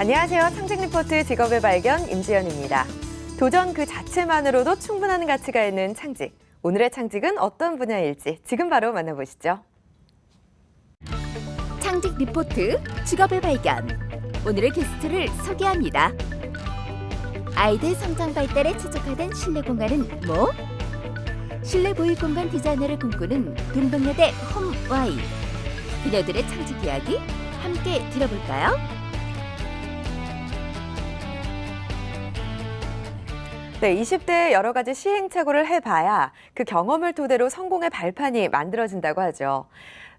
안녕하세요. 창직 리포트 직업의 발견 임지연입니다. 도전 그 자체만으로도 충분한 가치가 있는 창직. 오늘의 창직은 어떤 분야일지 지금 바로 만나보시죠. 창직 리포트 직업의 발견. 오늘의 게스트를 소개합니다. 아이들 성장 발달에 최적화된 실내 공간은 뭐? 실내 보육 공간 디자이너를 꿈꾸는 동덕여대 홈와이. 그녀들의 창직 이야기 함께 들어볼까요? 네, 20대에 여러 가지 시행착오를 해봐야 그 경험을 토대로 성공의 발판이 만들어진다고 하죠.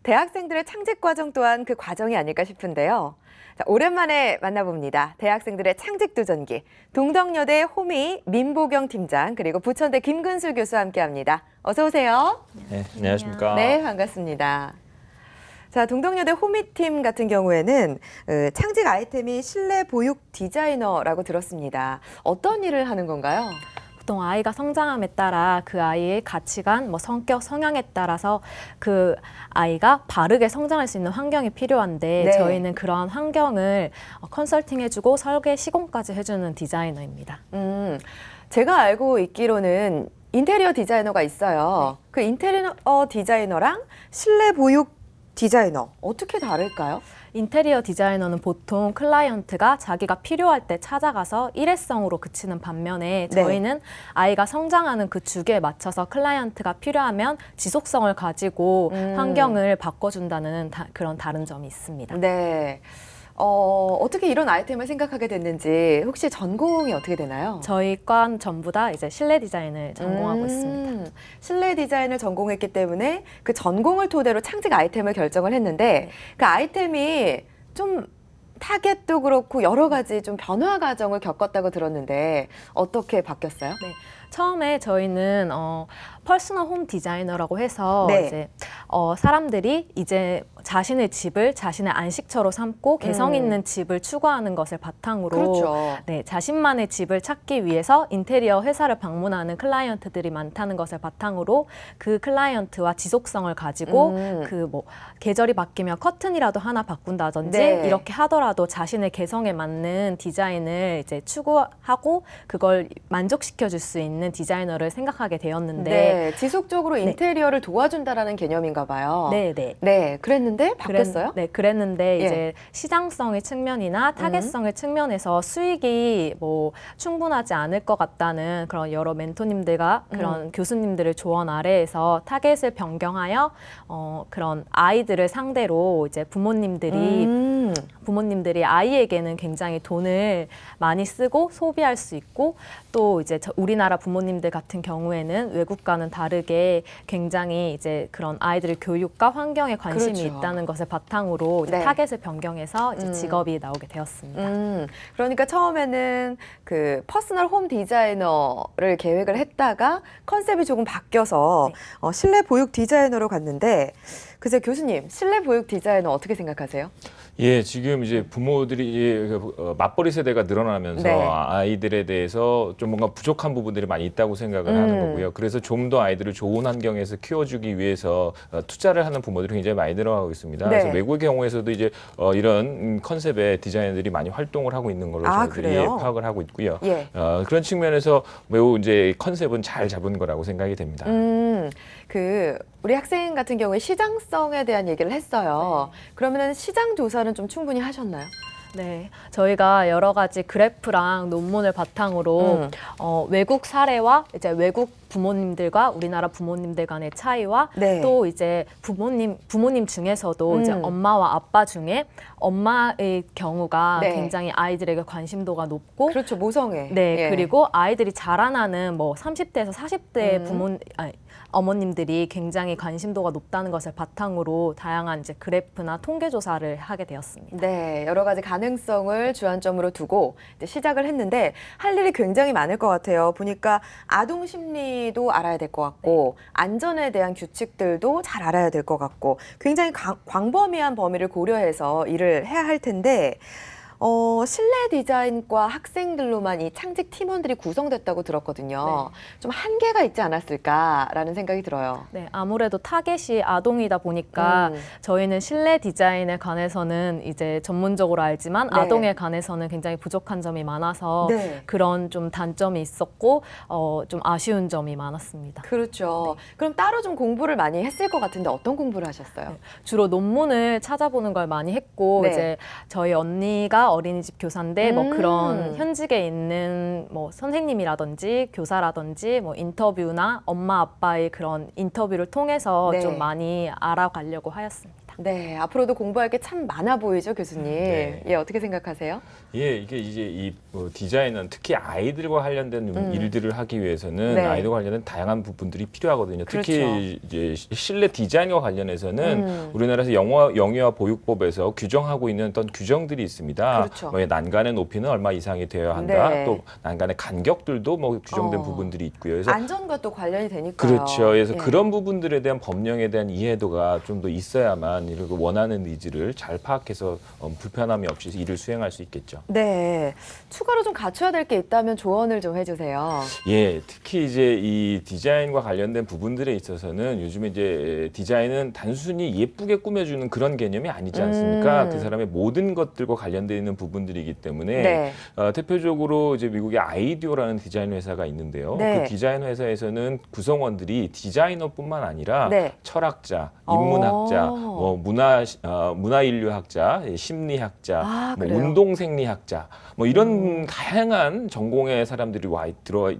대학생들의 창직 과정 또한 그 과정이 아닐까 싶은데요. 자, 오랜만에 만나봅니다. 대학생들의 창직 도전기. 동덕여대 호미 민보경 팀장 그리고 부천대 김근수 교수와 함께합니다. 어서 오세요. 네, 안녕하십니까. 네, 반갑습니다. 자, 동덕여대 호미팀 같은 경우에는 창직 아이템이 실내 보육 디자이너라고 들었습니다. 어떤 일을 하는 건가요? 보통 아이가 성장함에 따라 그 아이의 가치관, 성격, 성향에 따라서 그 아이가 바르게 성장할 수 있는 환경이 필요한데 네. 저희는 그러한 환경을 컨설팅해주고 설계 시공까지 해주는 디자이너입니다. 제가 알고 있기로는 인테리어 디자이너가 있어요. 그 인테리어 디자이너랑 실내 보육 디자이너 어떻게 다를까요? 인테리어 디자이너는 보통 클라이언트가 자기가 필요할 때 찾아가서 일회성으로 그치는 반면에 네. 저희는 아이가 성장하는 그 주기에 맞춰서 클라이언트가 필요하면 지속성을 가지고 환경을 바꿔준다는 그런 다른 점이 있습니다. 네. 어떻게 이런 아이템을 생각하게 됐는지 혹시 전공이 어떻게 되나요? 저희 과 전부 다 이제 실내 디자인을 전공하고 있습니다. 실내 디자인을 전공했기 때문에 그 전공을 토대로 창직 아이템을 결정을 했는데 그 아이템이 좀 타겟도 그렇고 여러 가지 좀 변화 과정을 겪었다고 들었는데 어떻게 바뀌었어요? 네. 처음에 저희는 퍼스널 홈 디자이너라고 해서 네. 이제 사람들이 이제 자신의 집을 자신의 안식처로 삼고 개성 있는 집을 추구하는 것을 바탕으로 그렇죠. 네, 자신만의 집을 찾기 위해서 인테리어 회사를 방문하는 클라이언트들이 많다는 것을 바탕으로 그 클라이언트와 지속성을 가지고 그 계절이 바뀌면 커튼이라도 하나 바꾼다든지 네. 이렇게 하더라도 자신의 개성에 맞는 디자인을 이제 추구하고 그걸 만족시켜 줄 수 있는 디자이너를 생각하게 되었는데 네, 지속적으로 인테리어를 도와준다라는 개념인가 봐요. 네, 네. 네, 그랬는데 바뀌었어요? 네, 그랬는데 예. 이제 시장성의 측면이나 타겟성의 측면에서 수익이 충분하지 않을 것 같다는 그런 여러 멘토님들과 그런 교수님들의 조언 아래에서 타겟을 변경하여 그런 아이들을 상대로 이제 부모님들이 아이에게는 굉장히 돈을 많이 쓰고 소비할 수 있고 또 이제 우리나라 부모님들 같은 경우에는 외국과는 다르게 굉장히 이제 그런 아이들의 교육과 환경에 관심이 그렇죠. 있다는 것을 바탕으로 이제 네. 타겟을 변경해서 이제 직업이 나오게 되었습니다. 그러니까 처음에는 그 퍼스널 홈 디자이너를 계획을 했다가 컨셉이 조금 바뀌어서 네. 실내 보육 디자이너로 갔는데 글쎄 교수님 실내 보육 디자이너 어떻게 생각하세요? 예, 지금 이제 부모들이 맞벌이 세대가 늘어나면서 네. 아이들에 대해서 좀 뭔가 부족한 부분들이 많이 있다고 생각을 하는 거고요. 그래서 좀 더 아이들을 좋은 환경에서 키워주기 위해서 투자를 하는 부모들이 굉장히 많이 늘어나고 있습니다. 네. 그래서 외국의 경우에서도 이제 이런 컨셉의 디자이너들이 많이 활동을 하고 있는 걸로 저희들이 그래요? 파악을 하고 있고요. 예. 그런 측면에서 매우 이제 컨셉은 잘 잡은 거라고 생각이 됩니다. 우리 학생 같은 경우에 시장성에 대한 얘기를 했어요. 그러면은 시장 조사는 좀 충분히 하셨나요? 네, 저희가 여러 가지 그래프랑 논문을 바탕으로 외국 사례와 이제 외국 부모님들과 우리나라 부모님들 간의 차이와 네. 또 이제 부모님 중에서도 이제 엄마와 아빠 중에 엄마의 경우가 네. 굉장히 아이들에게 관심도가 높고 그렇죠, 모성애. 네, 예. 그리고 아이들이 자라나는 30대에서 40대 어머님들이 굉장히 관심도가 높다는 것을 바탕으로 다양한 이제 그래프나 통계 조사를 하게 되었습니다. 네, 여러 가지 가능성을 주안점으로 두고 이제 시작을 했는데 할 일이 굉장히 많을 것 같아요. 보니까 아동 심리도 알아야 될 것 같고 안전에 대한 규칙들도 잘 알아야 될 것 같고 굉장히 광범위한 범위를 고려해서 일을 해야 할 텐데 실내 디자인과 학생들로만 이 창직 팀원들이 구성됐다고 들었거든요. 좀 한계가 있지 않았을까라는 생각이 들어요. 네, 아무래도 타겟이 아동이다 보니까 저희는 실내 디자인에 관해서는 이제 전문적으로 알지만 네. 아동에 관해서는 굉장히 부족한 점이 많아서 네. 그런 좀 단점이 있었고 좀 아쉬운 점이 많았습니다. 그렇죠. 그럼 따로 좀 공부를 많이 했을 것 같은데 어떤 공부를 하셨어요? 주로 논문을 찾아보는 걸 많이 했고 네. 이제 저희 언니가 어린이집 교사인데 뭐 그런 현직에 있는 뭐 선생님이라든지 교사라든지 뭐 인터뷰나 엄마 아빠의 그런 인터뷰를 통해서 네. 좀 많이 알아가려고 하였습니다. 네, 앞으로도 공부할 게 참 많아 보이죠, 교수님. 네. 예, 어떻게 생각하세요? 예, 이게 이제 이 디자인은 특히 아이들과 관련된 일들을 하기 위해서는 네. 아이들과 관련된 다양한 부분들이 필요하거든요. 특히 그렇죠. 이제 실내 디자인과 관련해서는 우리나라에서 영유아 보육법에서 규정하고 있는 어떤 규정들이 있습니다. 그렇죠. 뭐 난간의 높이는 얼마 이상이 되어야 한다. 네. 또 난간의 간격들도 뭐 규정된 부분들이 있고요. 그래서 안전과 또 관련이 되니까요. 그렇죠. 그래서 예. 그런 부분들에 대한 법령에 대한 이해도가 좀 더 있어야만 이런 원하는 니즈를 잘 파악해서 불편함이 없이 일을 수행할 수 있겠죠. 네, 추가로 좀 갖춰야 될 게 있다면 조언을 좀 해주세요. 예, 특히 이제 이 디자인과 관련된 부분들에 있어서는 요즘에 이제 디자인은 단순히 예쁘게 꾸며주는 그런 개념이 아니지 않습니까? 그 사람의 모든 것들과 관련되어 있는 부분들이기 때문에 네. 대표적으로 이제 미국의 아이디오라는 디자인 회사가 있는데요. 네. 그 디자인 회사에서는 구성원들이 디자이너뿐만 아니라 네. 철학자, 인문학자, 뭐 문화인류학자, 심리학자, 아, 뭐 그래요? 운동생리학자, 뭐 이런 다양한 전공의 사람들이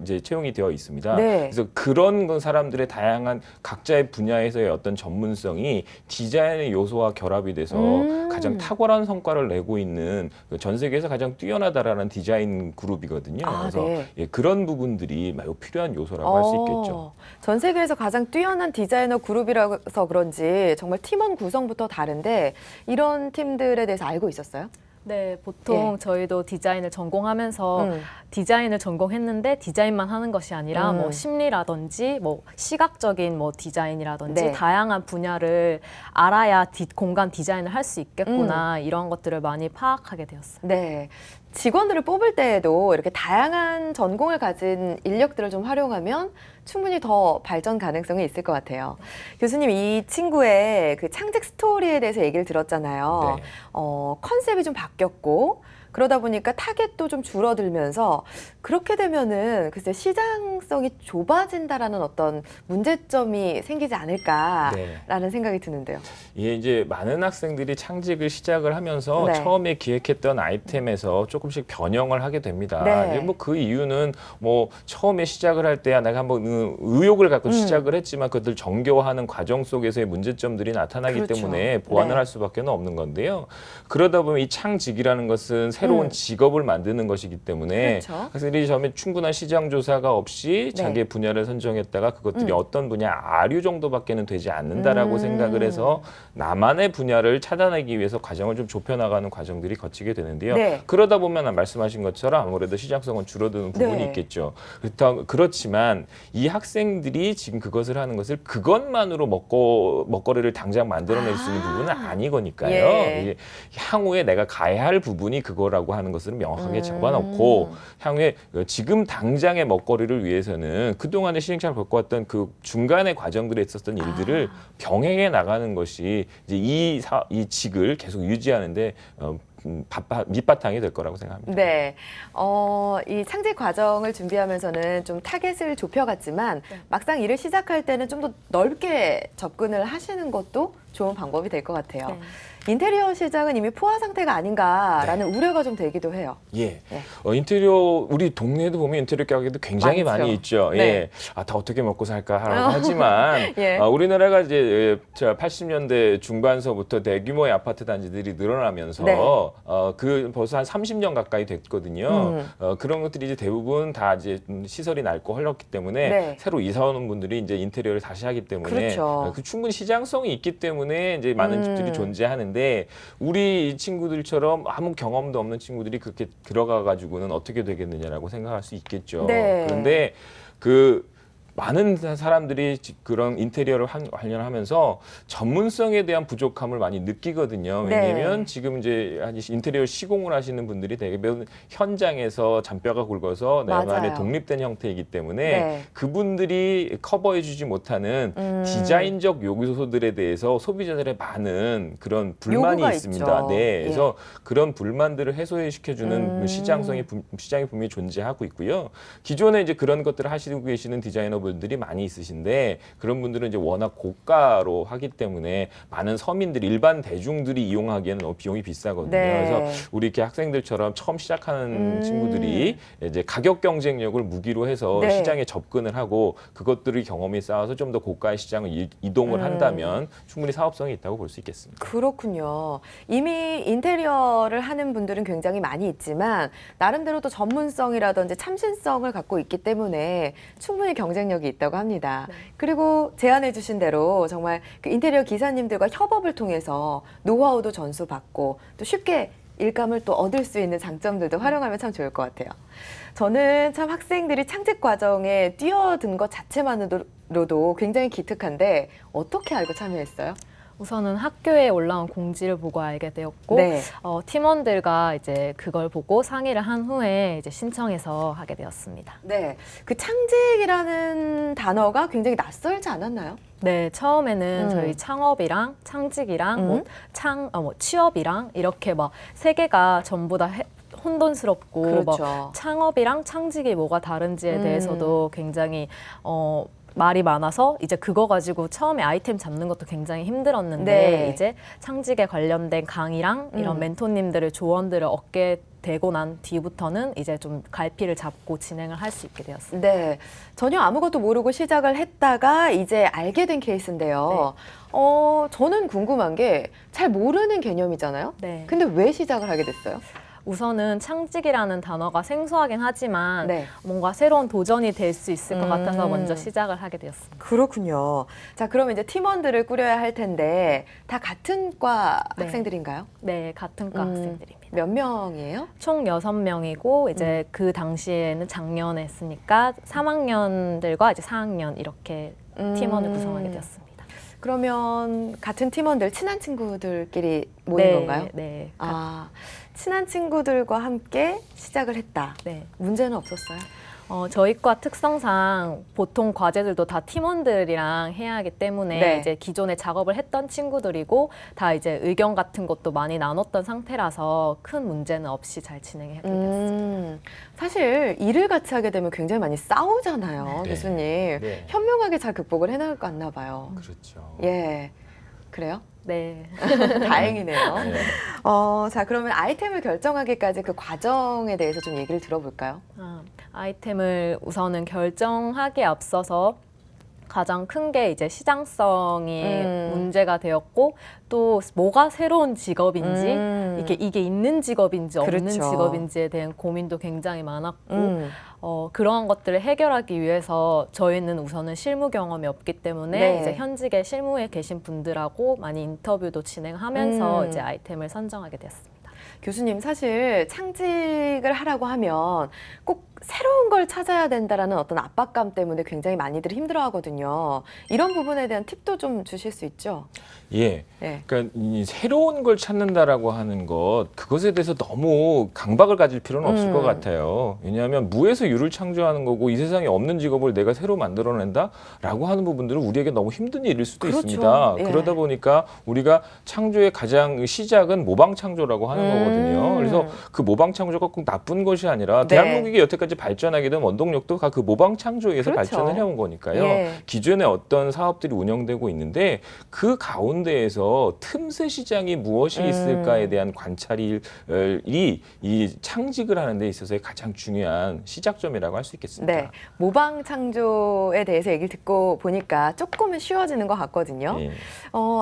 이제 채용이 되어 있습니다. 네. 그래서 그런 사람들의 다양한 각자의 분야에서의 어떤 전문성이 디자인의 요소와 결합이 돼서 가장 탁월한 성과를 내고 있는 전 세계에서 가장 뛰어나다라는 디자인 그룹이거든요. 아, 그래서 네. 예, 그런 부분들이 매우 필요한 요소라고 할 수 있겠죠. 전 세계에서 가장 뛰어난 디자이너 그룹이라서 그런지 정말 팀원 구성부터 다른데 이런 팀들에 대해서 알고 있었어요? 네, 보통 예. 저희도 디자인을 전공하면서 디자인을 전공했는데 디자인만 하는 것이 아니라 뭐 심리라든지 뭐 시각적인 뭐 디자인이라든지 네. 다양한 분야를 알아야 공간 디자인을 할 수 있겠구나 이런 것들을 많이 파악하게 되었어요. 네. 직원들을 뽑을 때에도 이렇게 다양한 전공을 가진 인력들을 좀 활용하면 충분히 더 발전 가능성이 있을 것 같아요. 교수님, 이 친구의 그 창직 스토리에 대해서 얘기를 들었잖아요. 네. 컨셉이 좀 바뀌었고 그러다 보니까 타겟도 좀 줄어들면서 그렇게 되면은 글쎄 시장성이 좁아진다라는 어떤 문제점이 생기지 않을까라는 생각이 드는데요. 예, 이제 많은 학생들이 창직을 시작을 하면서 네. 처음에 기획했던 아이템에서 조금씩 변형을 하게 됩니다. 네. 뭐 그 이유는 뭐 처음에 시작을 할 때야 내가 한번 의욕을 갖고 시작을 했지만 그것들 정교화하는 과정 속에서의 문제점들이 나타나기 그렇죠. 때문에 보완을 네. 할 수밖에 없는 건데요. 그러다 보면 이 창직이라는 것은 새로운 직업을 만드는 것이기 때문에 그렇죠. 학생들이 처음에 충분한 시장 조사가 없이 네. 자기의 분야를 선정했다가 그것들이 어떤 분야 아류 정도밖에는 되지 않는다라고 생각을 해서 나만의 분야를 찾아내기 위해서 과정을 좀 좁혀나가는 과정들이 거치게 되는데요. 네. 그러다 보면 말씀하신 것처럼 아무래도 시장성은 줄어드는 부분이 네. 있겠죠. 그렇지만 이 학생들이 지금 그것을 하는 것을 그것만으로 먹거리를 당장 만들어낼 수 있는 부분은 아니거니까요. 예. 이게 향후에 내가 가야 할 부분이 그거라고 하는 것을 명확하게 잡아놓고 향후에 지금 당장의 먹거리를 위해서는 그동안에 시행착오를 겪어왔던 그 중간의 과정들에 있었던 일들을 병행해 나가는 것이 이제 이 직을 계속 유지하는데 밑바탕이 될 거라고 생각합니다. 네. 이 창직 과정을 준비하면서는 좀 타겟을 좁혀갔지만 막상 일을 시작할 때는 좀 더 넓게 접근을 하시는 것도 좋은 방법이 될 것 같아요. 네. 인테리어 시장은 이미 포화 상태가 아닌가라는 우려가 좀 되기도 해요. 예. 예. 인테리어 우리 동네에도 보면 인테리어 가게도 굉장히 많죠. 많이 있죠. 네. 예. 다 어떻게 먹고 살까라고 하지만 예. 우리나라가 이제 80년대 중반서부터 대규모의 아파트 단지들이 늘어나면서 네. 그 벌써 한 30년 가까이 됐거든요. 그런 것들이 이제 대부분 다 이제 시설이 낡고 헐렸기 때문에 네. 새로 이사 오는 분들이 이제 인테리어를 다시 하기 때문에 그렇죠. 충분히 시장성이 있기 때문에 이제 많은 집들이 존재하는데 우리 친구들처럼 아무 경험도 없는 친구들이 그렇게 들어가 가지고는 어떻게 되겠느냐라고 생각할 수 있겠죠. 네. 그런데 많은 사람들이 그런 인테리어를 관련하면서 전문성에 대한 부족함을 많이 느끼거든요. 왜냐하면 네. 지금 이제 인테리어 시공을 하시는 분들이 대부분 현장에서 잔뼈가 굵어서 맞아요. 내만의 독립된 형태이기 때문에 네. 그분들이 커버해주지 못하는 디자인적 요소들에 대해서 소비자들의 많은 그런 불만이 요구가 있습니다. 있죠. 네, 예. 그래서 그런 불만들을 시켜주는 시장이 분명히 존재하고 있고요. 기존에 이제 그런 것들을 하시고 계시는 디자이너분들이 많이 있으신데 그런 분들은 이제 워낙 고가로 하기 때문에 많은 서민들, 일반 대중들이 이용하기에는 너무 비용이 비싸거든요. 네. 그래서 우리 이렇게 학생들처럼 처음 시작하는 친구들이 이제 가격 경쟁력을 무기로 해서 네. 시장에 접근을 하고 그것들을 경험이 쌓아서 좀 더 고가의 시장을 이동을 한다면 충분히 사업성이 있다고 볼 수 있겠습니다. 그렇군요. 이미 인테리어를 하는 분들은 굉장히 많이 있지만 나름대로 또 전문성이라든지 참신성을 갖고 있기 때문에 충분히 경쟁력이 있다고 합니다. 네. 그리고 제안해 주신 대로 정말 그 인테리어 기사님들과 협업을 통해서 노하우도 전수받고 또 쉽게 일감을 또 얻을 수 있는 장점들도 활용하면 참 좋을 것 같아요. 저는 참 학생들이 창직 과정에 뛰어든 것 자체만으로도 굉장히 기특한데 어떻게 알고 참여했어요? 우선은 학교에 올라온 공지를 보고 알게 되었고 네. 팀원들과 이제 그걸 보고 상의를 한 후에 이제 신청해서 하게 되었습니다. 네, 그 창직이라는 단어가 굉장히 낯설지 않았나요? 네, 처음에는 음. 저희 창업이랑 창직이랑 음. 취업이랑 이렇게 막 세 개가 전부 다 혼돈스럽고 뭐 그렇죠. 창업이랑 창직이 뭐가 다른지에 음. 대해서도 굉장히 말이 많아서 이제 그거 가지고 처음에 아이템 잡는 것도 굉장히 힘들었는데 네. 이제 창직에 관련된 강의랑 이런 멘토님들의 조언들을 얻게 되고 난 뒤부터는 이제 좀 갈피를 잡고 진행을 할 수 있게 되었습니다. 네, 전혀 아무것도 모르고 시작을 했다가 이제 알게 된 케이스인데요. 저는 궁금한 게 잘 모르는 개념이잖아요. 네. 근데 왜 시작을 하게 됐어요? 우선은 창직이라는 단어가 생소하긴 하지만 네. 뭔가 새로운 도전이 될 수 있을 것 같아서 먼저 시작을 하게 되었습니다. 그렇군요. 자, 그러면 이제 팀원들을 꾸려야 할 텐데 다 같은 과 네. 학생들인가요? 네, 같은 과 학생들입니다. 몇 명이에요? 총 6명이고 이제 그 당시에는 작년에 했으니까 3학년들과 이제 4학년 이렇게 팀원을 구성하게 되었습니다. 그러면 같은 팀원들, 친한 친구들끼리 모인 건가요? 네. 아, 친한 친구들과 함께 시작을 했다. 네. 문제는 없었어요? 저희 과 특성상 보통 과제들도 다 팀원들이랑 해야 하기 때문에 네. 이제 기존에 작업을 했던 친구들이고 다 이제 의견 같은 것도 많이 나눴던 상태라서 큰 문제는 없이 잘 진행하게 되었습니다. 사실 일을 같이 하게 되면 굉장히 많이 싸우잖아요, 네. 교수님. 네. 현명하게 잘 극복을 해나갔나 봐요. 그렇죠. 예, 그래요? 네. 다행이네요. 네. 자, 그러면 아이템을 결정하기까지 그 과정에 대해서 좀 얘기를 들어볼까요? 아이템을 우선은 결정하기에 앞서서 가장 큰 게 이제 시장성이 문제가 되었고 또 뭐가 새로운 직업인지 이게 있는 직업인지 없는 그렇죠. 직업인지에 대한 고민도 굉장히 많았고 그러한 것들을 해결하기 위해서 저희는 우선은 실무 경험이 없기 때문에 네. 이제 현직에 실무에 계신 분들하고 많이 인터뷰도 진행하면서 이제 아이템을 선정하게 되었습니다. 교수님, 사실 창직을 하라고 하면 꼭 새로운 걸 찾아야 된다라는 어떤 압박감 때문에 굉장히 많이들 힘들어하거든요. 이런 부분에 대한 팁도 좀 주실 수 있죠? 예. 네. 그러니까 이 새로운 걸 찾는다라고 하는 것, 그것에 대해서 너무 강박을 가질 필요는 없을 것 같아요. 왜냐하면 무에서 유를 창조하는 거고 이 세상에 없는 직업을 내가 새로 만들어낸다라고 하는 부분들은 우리에게 너무 힘든 일일 수도 그렇죠. 있습니다. 예. 그러다 보니까 우리가 창조의 가장 시작은 모방 창조라고 하는 거거든요. 그래서 그 모방 창조가 꼭 나쁜 것이 아니라 네. 대한민국이 여태까지 발전하게 된 원동력도 다 그 모방 창조에 의해서 그렇죠. 발전을 해온 거니까요. 예. 기존에 어떤 사업들이 운영되고 있는데 그 가운데에서 틈새 시장이 무엇이 있을까에 대한 관찰이 이 창직을 하는 데 있어서의 가장 중요한 시작점이라고 할 수 있겠습니다. 네. 모방 창조에 대해서 얘기를 듣고 보니까 조금은 쉬워지는 것 같거든요. 예.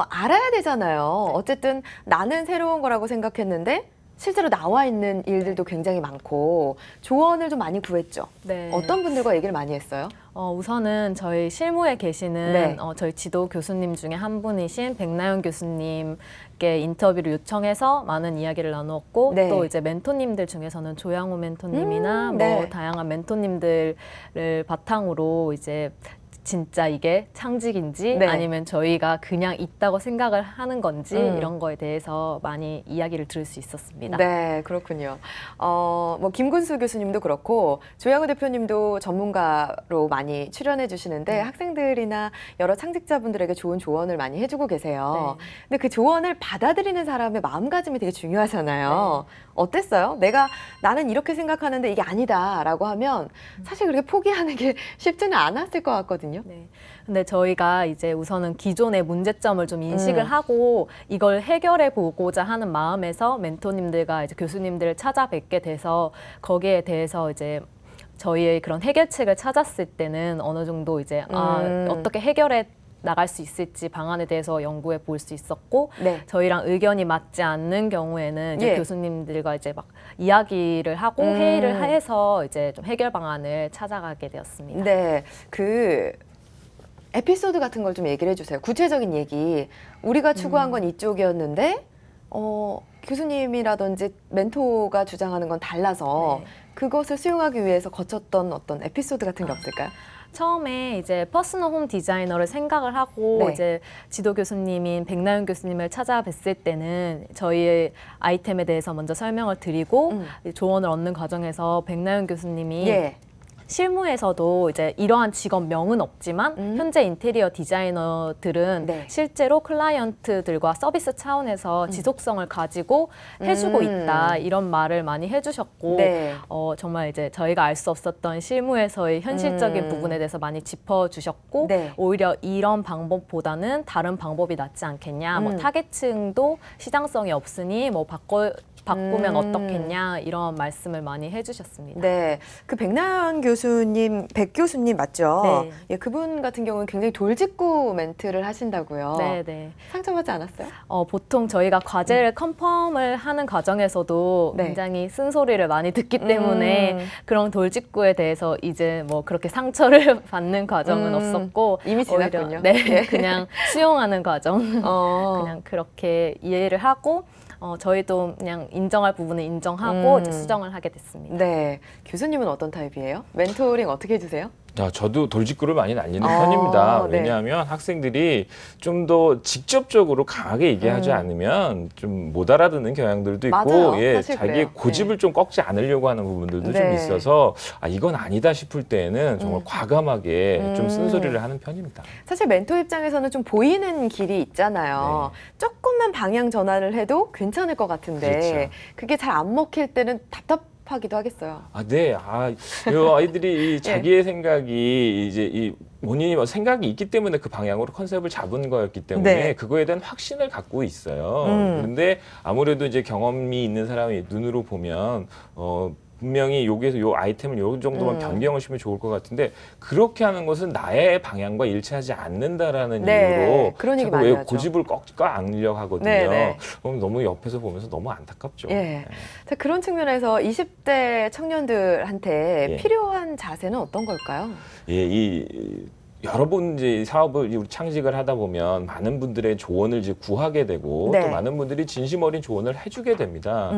알아야 되잖아요. 어쨌든 나는 새로운 거라고 생각했는데 실제로 나와 있는 일들도 굉장히 많고 조언을 좀 많이 구했죠. 네. 어떤 분들과 얘기를 많이 했어요? 우선은 저희 실무에 계시는 네. 저희 지도 교수님 중에 한 분이신 백나연 교수님께 인터뷰를 요청해서 많은 이야기를 나누었고 네. 또 이제 멘토님들 중에서는 조양호 멘토님이나 뭐 네. 다양한 멘토님들을 바탕으로 이제 진짜 이게 창직인지 네. 아니면 저희가 그냥 있다고 생각을 하는 건지 이런 거에 대해서 많이 이야기를 들을 수 있었습니다. 네, 그렇군요. 뭐 김군수 교수님도 그렇고 조양호 대표님도 전문가로 많이 출연해 주시는데 학생들이나 여러 창직자분들에게 좋은 조언을 많이 해주고 계세요. 네. 근데 그 조언을 받아들이는 사람의 마음가짐이 되게 중요하잖아요. 네. 어땠어요? 나는 이렇게 생각하는데 이게 아니다라고 하면 사실 그렇게 포기하는 게 쉽지는 않았을 것 같거든요. 네. 근데 저희가 이제 우선은 기존의 문제점을 좀 인식을 하고 이걸 해결해 보고자 하는 마음에서 멘토님들과 이제 교수님들을 찾아뵙게 돼서 거기에 대해서 이제 저희의 그런 해결책을 찾았을 때는 어느 정도 이제 어떻게 해결해 나갈 수 있을지 방안에 대해서 연구해 볼 수 있었고 네. 저희랑 의견이 맞지 않는 경우에는 이제 예. 교수님들과 이제 막 이야기를 하고 회의를 해서 이제 좀 해결 방안을 찾아가게 되었습니다. 네, 그 에피소드 같은 걸 좀 얘기를 해주세요. 구체적인 얘기. 우리가 추구한 건 이쪽이었는데 교수님이라든지 멘토가 주장하는 건 달라서 네. 그것을 수용하기 위해서 거쳤던 어떤 에피소드 같은 게 없을까요? 처음에 이제 퍼스널 홈 디자이너를 생각을 하고 네. 이제 지도 교수님인 백나윤 교수님을 찾아뵀을 때는 저희의 아이템에 대해서 먼저 설명을 드리고 조언을 얻는 과정에서 백나윤 교수님이 예. 실무에서도 이제 이러한 직업명은 없지만 현재 인테리어 디자이너들은 네. 실제로 클라이언트들과 서비스 차원에서 지속성을 가지고 해주고 있다 이런 말을 많이 해주셨고 네. 정말 이제 저희가 알 수 없었던 실무에서의 현실적인 부분에 대해서 많이 짚어주셨고 네. 오히려 이런 방법보다는 다른 방법이 낫지 않겠냐 뭐 타겟층도 시장성이 없으니 뭐 바꾸면 어떻겠냐 이런 말씀을 많이 해주셨습니다. 네, 그 백나연 교수님, 백 교수님 맞죠? 네. 예, 그분 같은 경우는 굉장히 돌직구 멘트를 하신다고요. 네, 네. 상처받지 않았어요? 보통 저희가 과제를 컨펌을 하는 과정에서도 네. 굉장히 쓴소리를 많이 듣기 때문에 그런 돌직구에 대해서 이제 뭐 그렇게 상처를 받는 과정은 없었고 이미 오히려 지났군요. 네, 예. 그냥 수용하는 과정 어. 그냥 그렇게 이해를 하고 저희도 그냥 인정할 부분은 인정하고 이제 수정을 하게 됐습니다. 네, 교수님은 어떤 타입이에요? 멘토링 어떻게 해주세요? 저도 돌직구를 많이 날리는 편입니다. 네. 왜냐하면 학생들이 좀 더 직접적으로 강하게 얘기하지 않으면 좀 못 알아듣는 경향들도 있고, 맞아요. 예, 사실 자기의 그래요. 고집을 좀 꺾지 않으려고 하는 부분들도 좀 네. 있어서 이건 아니다 싶을 때는 정말 과감하게 좀 쓴소리를 하는 편입니다. 사실 멘토 입장에서는 좀 보이는 길이 있잖아요. 조금만 방향 전환을 해도 괜찮을 것 같은데 그렇죠. 그게 잘 안 먹힐 때는 답답하기도 하겠어요. 네. 이 아이들이 이 자기의 생각이 이제 이 본인이 뭐 생각이 있기 때문에 그 방향으로 컨셉을 잡은 거였기 때문에 네. 그거에 대한 확신을 갖고 있어요. 그런데 아무래도 이제 경험이 있는 사람이 눈으로 보면 분명히 여기에서 요 아이템을 요 정도만 변경을 시키면 좋을 것 같은데 그렇게 하는 것은 나의 방향과 일치하지 않는다라는 네, 이유로 그런 얘기 자꾸 많이 왜 하죠. 고집을 꺾까 않으려고 하거든요. 네, 네. 그럼 너무 옆에서 보면서 너무 안타깝죠. 예. 자, 그런 측면에서 20대 청년들한테 예. 필요한 자세는 어떤 걸까요? 예, 여러 번 이제 사업을 창직을 하다 보면 많은 분들의 조언을 이제 구하게 되고 네. 또 많은 분들이 진심 어린 조언을 해주게 됩니다.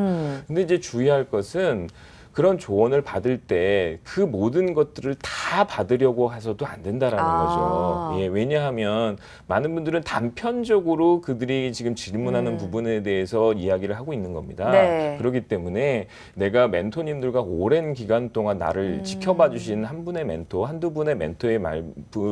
근데 이제 주의할 것은 그런 조언을 받을 때 그 모든 것들을 다 받으려고 해서도 안 된다라는 거죠. 예, 왜냐하면 많은 분들은 단편적으로 그들이 지금 질문하는 부분에 대해서 이야기를 하고 있는 겁니다. 네. 그렇기 때문에 내가 멘토님들과 오랜 기간 동안 나를 지켜봐 주신 한 분의 멘토, 한두 분의 멘토의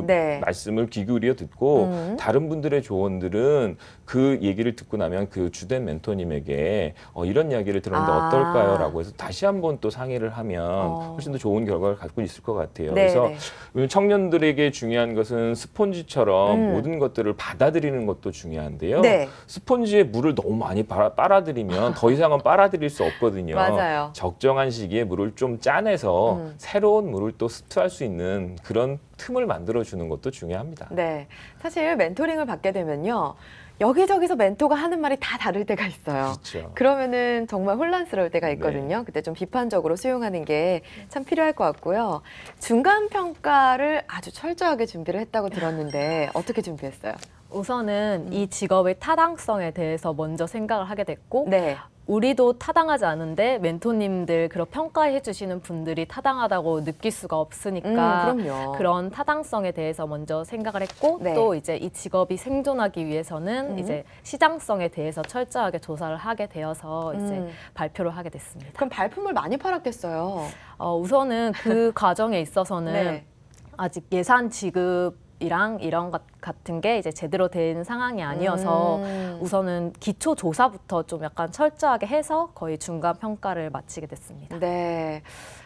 네. 말씀을 귀 기울여 듣고 다른 분들의 조언들은 그 얘기를 듣고 나면 그 주된 멘토님에게 이런 이야기를 들었는데 어떨까요? 라고 해서 다시 한번 또 상의를 하면 훨씬 더 좋은 결과를 갖고 있을 것 같아요. 네, 그래서 네. 청년들에게 중요한 것은 스폰지처럼 모든 것들을 받아들이는 것도 중요한데요. 네. 스폰지에 물을 너무 많이 빨아들이면 더 이상은 빨아들일 수 없거든요. 맞아요. 적정한 시기에 물을 좀 짜내서 새로운 물을 또 습투할 수 있는 그런 틈을 만들어주는 것도 중요합니다. 네. 사실 멘토링을 받게 되면요. 여기저기서 멘토가 하는 말이 다 다를 때가 있어요. 그렇죠. 그러면은 정말 혼란스러울 때가 있거든요. 그때 좀 비판적으로 수용하는 게 참 필요할 것 같고요. 중간 평가를 아주 철저하게 준비를 했다고 들었는데 어떻게 준비했어요? 우선은 이 직업의 타당성에 대해서 먼저 생각을 하게 됐고 네. 우리도 타당하지 않은데 멘토님들 그런 평가해 주시는 분들이 타당하다고 느낄 수가 없으니까 그럼요. 그런 타당성에 대해서 먼저 생각을 했고 네. 또 이제 이 직업이 생존하기 위해서는 이제 시장성에 대해서 철저하게 조사를 하게 되어서 이제 발표를 하게 됐습니다. 그럼 발품을 많이 팔았겠어요. 우선은 그 과정에 있어서는 네. 아직 예산 지급이랑 이런 것 같은 게 이제 제대로 된 상황이 아니어서 우선은 기초 조사부터 좀 약간 철저하게 해서 거의 중간 평가를 마치게 됐습니다. 네.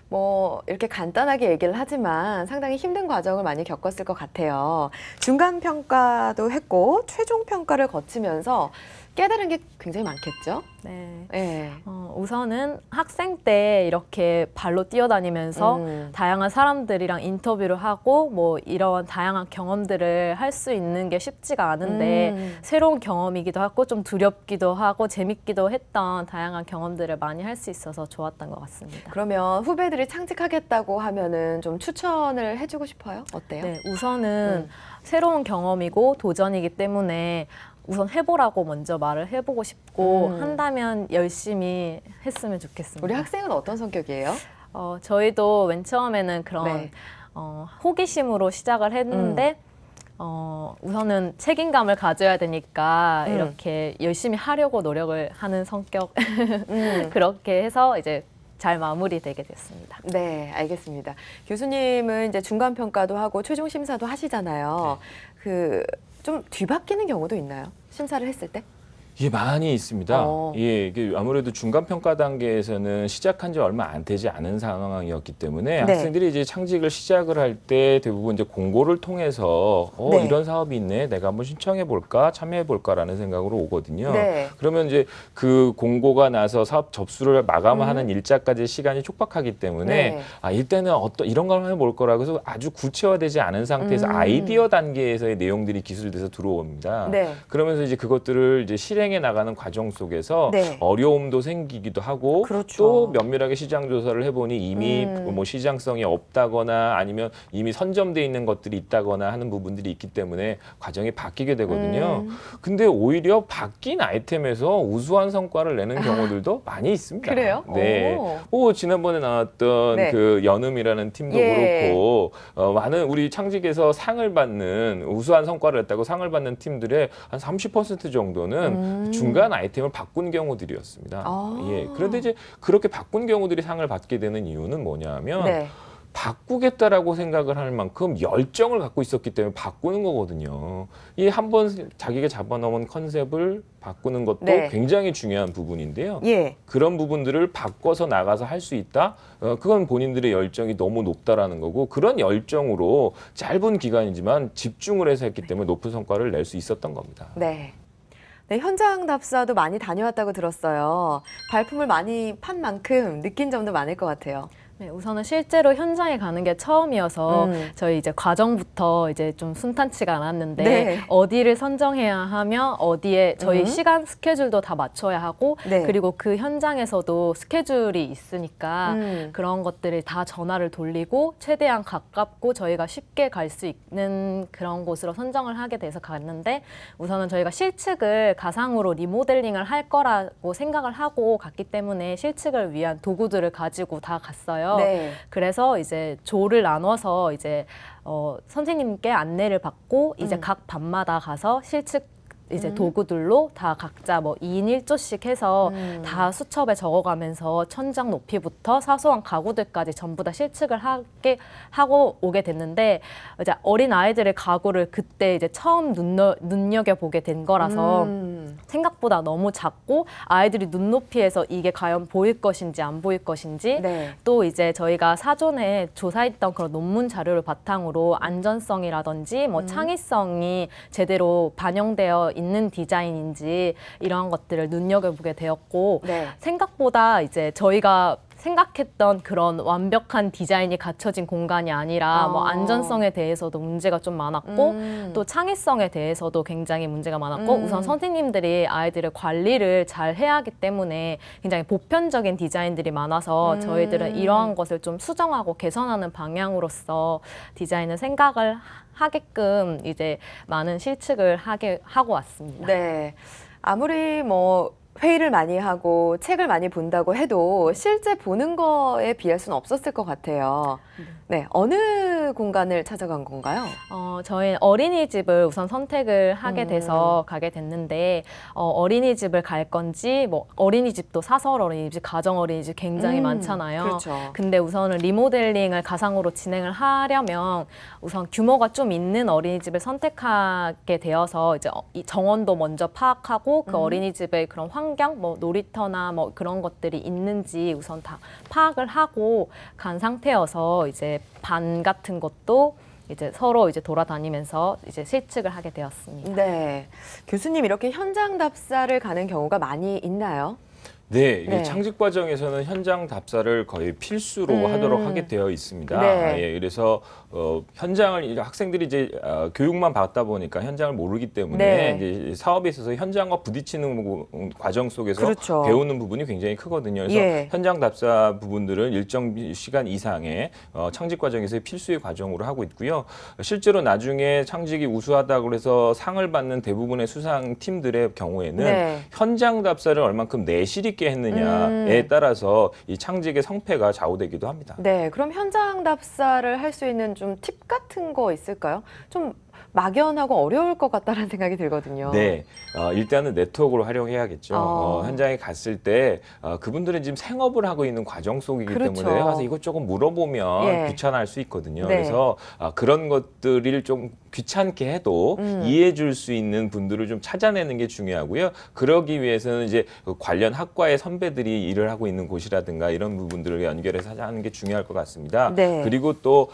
뭐 이렇게 간단하게 얘기를 하지만 상당히 힘든 과정을 많이 겪었을 것 같아요. 중간 평가도 했고 최종 평가를 거치면서 깨달은 게 굉장히 많겠죠? 네. 네. 우선은 학생 때 이렇게 발로 뛰어다니면서 다양한 사람들이랑 인터뷰를 하고 뭐 이런 다양한 경험들을 할 수 있는 게 쉽지가 않은데 새로운 경험이기도 하고 좀 두렵기도 하고 재밌기도 했던 다양한 경험들을 많이 할 수 있어서 좋았던 것 같습니다. 그러면 후배들이 창직하겠다고 하면은 좀 추천을 해주고 싶어요? 어때요? 네, 우선은 새로운 경험이고 도전이기 때문에 우선 해보라고 먼저 말을 해보고 싶고 한다면 열심히 했으면 좋겠습니다. 우리 학생은 어떤 성격이에요? 저희도 맨 처음에는 그런 네. 호기심으로 시작을 했는데 우선은 책임감을 가져야 되니까 이렇게 열심히 하려고 노력을 하는 성격 그렇게 해서 이제 잘 마무리되게 됐습니다. 네, 알겠습니다. 교수님은 이제 중간 평가도 하고 최종 심사도 하시잖아요. 그 좀 뒤바뀌는 경우도 있나요? 심사를 했을 때? 예, 많이 있습니다. 어. 예, 이게 아무래도 중간 평가 단계에서는 시작한 지 얼마 안 되지 않은 상황이었기 때문에 네. 학생들이 이제 창직을 시작을 할 때 대부분 이제 공고를 통해서 네. 이런 사업이 있네, 내가 한번 신청해 볼까, 참여해 볼까라는 생각으로 오거든요. 네. 그러면 이제 그 공고가 나서 사업 접수를 마감하는 일자까지 시간이 촉박하기 때문에 네. 일단은 어떤 이런 걸 해볼 거라 그래서 아주 구체화되지 않은 상태에서 아이디어 단계에서의 내용들이 기술돼서 들어옵니다. 네. 그러면서 이제 그것들을 이제 실행해 나가는 과정 속에서 네. 어려움도 생기기도 하고 그렇죠. 또 면밀하게 시장 조사를 해보니 이미 뭐 시장성이 없다거나 아니면 이미 선점돼 있는 것들이 있다거나 하는 부분들이 있기 때문에 과정이 바뀌게 되거든요. 근데 오히려 바뀐 아이템에서 우수한 성과를 내는 경우들도 많이 있습니다. 그래요? 네. 지난번에 나왔던 네. 그 연음이라는 팀도 예. 그렇고 많은 우리 창직에서 상을 받는 우수한 성과를 냈다고 상을 받는 팀들의 한 30% 정도는 중간 아이템을 바꾼 경우들이었습니다. 예. 그런데 이제 그렇게 바꾼 경우들이 상을 받게 되는 이유는 뭐냐면 네. 바꾸겠다라고 생각을 할 만큼 열정을 갖고 있었기 때문에 바꾸는 거거든요. 이 한번 자기가 잡아놓은 컨셉을 바꾸는 것도 네. 굉장히 중요한 부분인데요. 예. 그런 부분들을 바꿔서 나가서 할 수 있다? 그건 본인들의 열정이 너무 높다라는 거고 그런 열정으로 짧은 기간이지만 집중을 해서 했기 때문에 높은 성과를 낼 수 있었던 겁니다. 네. 네, 현장 답사도 많이 다녀왔다고 들었어요. 발품을 많이 판 만큼 느낀 점도 많을 것 같아요. 네, 우선은 실제로 현장에 가는 게 처음이어서 저희 이제 과정부터 이제 좀 순탄치가 않았는데 네. 어디를 선정해야 하며 어디에 저희 시간 스케줄도 다 맞춰야 하고 네. 그리고 그 현장에서도 스케줄이 있으니까 그런 것들을 다 전화를 돌리고 최대한 가깝고 저희가 쉽게 갈 수 있는 그런 곳으로 선정을 하게 돼서 갔는데 우선은 저희가 실측을 가상으로 리모델링을 할 거라고 생각을 하고 갔기 때문에 실측을 위한 도구들을 가지고 다 갔어요. 네. 그래서 이제 조를 나눠서 이제 선생님께 안내를 받고 이제 각 반마다 가서 실측 이제 도구들로 다 각자 뭐 2인 1조씩 해서 다 수첩에 적어가면서 천장 높이부터 사소한 가구들까지 전부 다 실측을 하고 오게 됐는데 이제 어린 아이들의 가구를 그때 이제 처음 눈여겨보게 된 거라서 생각보다 너무 작고 아이들이 눈높이에서 이게 과연 보일 것인지 안 보일 것인지 네. 또 이제 저희가 사전에 조사했던 그런 논문 자료를 바탕으로 안전성이라든지 뭐 창의성이 제대로 반영되어 있는 디자인인지 이런 것들을 눈여겨보게 되었고 네. 생각보다 이제 저희가 생각했던 그런 완벽한 디자인이 갖춰진 공간이 아니라 뭐 안전성에 대해서도 문제가 좀 많았고 또 창의성에 대해서도 굉장히 문제가 많았고 우선 선생님들이 아이들의 관리를 잘 해야 하기 때문에 굉장히 보편적인 디자인들이 많아서 저희들은 이러한 것을 좀 수정하고 개선하는 방향으로서 디자인을 생각을 하게끔 이제 많은 실측을 하고 왔습니다. 네. 아무리 뭐 회의를 많이 하고 책을 많이 본다고 해도 실제 보는 거에 비할 수는 없었을 것 같아요. 네, 어느 공간을 찾아간 건가요? 저희는 어린이집을 우선 선택을 하게 돼서 가게 됐는데 어린이집을 갈 건지 뭐 어린이집도 사설 어린이집, 가정 어린이집 굉장히 많잖아요. 그렇죠. 근데 우선은 리모델링을 가상으로 진행을 하려면 우선 규모가 좀 있는 어린이집을 선택하게 되어서 이제 이 정원도 먼저 파악하고 그 어린이집의 그런 환경, 뭐 놀이터나 뭐 그런 것들이 있는지 우선 다 파악을 하고 간 상태여서 이제 반 같은 것도 이제 서로 이제 돌아다니면서 이제 실측을 하게 되었습니다. 네. 교수님 이렇게 현장 답사를 가는 경우가 많이 있나요? 네, 이게 네. 창직 과정에서는 현장 답사를 거의 필수로 하도록 하게 되어 있습니다. 네. 예, 그래서 현장을 이제 학생들이 이제 교육만 받다 보니까 현장을 모르기 때문에 네. 이제 사업에 있어서 현장과 부딪히는 과정 속에서 그렇죠. 배우는 부분이 굉장히 크거든요. 그래서 예. 현장 답사 부분들은 일정 시간 이상의 창직 과정에서의 필수의 과정으로 하고 있고요. 실제로 나중에 창직이 우수하다고 해서 상을 받는 대부분의 수상 팀들의 경우에는 네. 현장 답사를 얼만큼 내실 있게 했느냐에 따라서 이 창직의 성패가 좌우되기도 합니다. 네, 그럼 현장 답사를 할 수 있는 좀 팁 같은 거 있을까요? 좀 막연하고 어려울 것 같다는 생각이 들거든요. 네, 일단은 네트워크로 활용해야겠죠. 어. 현장에 갔을 때 그분들은 지금 생업을 하고 있는 과정 속이기 그렇죠. 때문에 가서 이것저것 물어보면 예. 귀찮아할 수 있거든요. 네. 그래서 그런 것들을 좀 귀찮게 해도 이해해 줄 수 있는 분들을 좀 찾아내는 게 중요하고요. 그러기 위해서는 이제 그 관련 학과의 선배들이 일을 하고 있는 곳이라든가 이런 부분들을 연결해서 하는 게 중요할 것 같습니다. 네. 그리고 또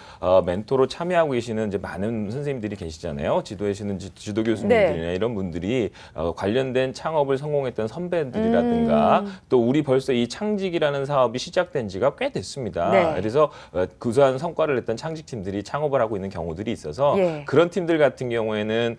멘토로 참여하고 계시는 이제 많은 선생님들이 계시잖아요. 지도해 주시는 지도 교수님들이나 네. 이런 분들이 관련된 창업을 성공했던 선배들이라든가 또 우리 벌써 이 창직이라는 사업이 시작된 지가 꽤 됐습니다. 네. 그래서 구수한 성과를 냈던 창직팀들이 창업을 하고 있는 경우들이 있어서 예. 그런 팀들 같은 경우에는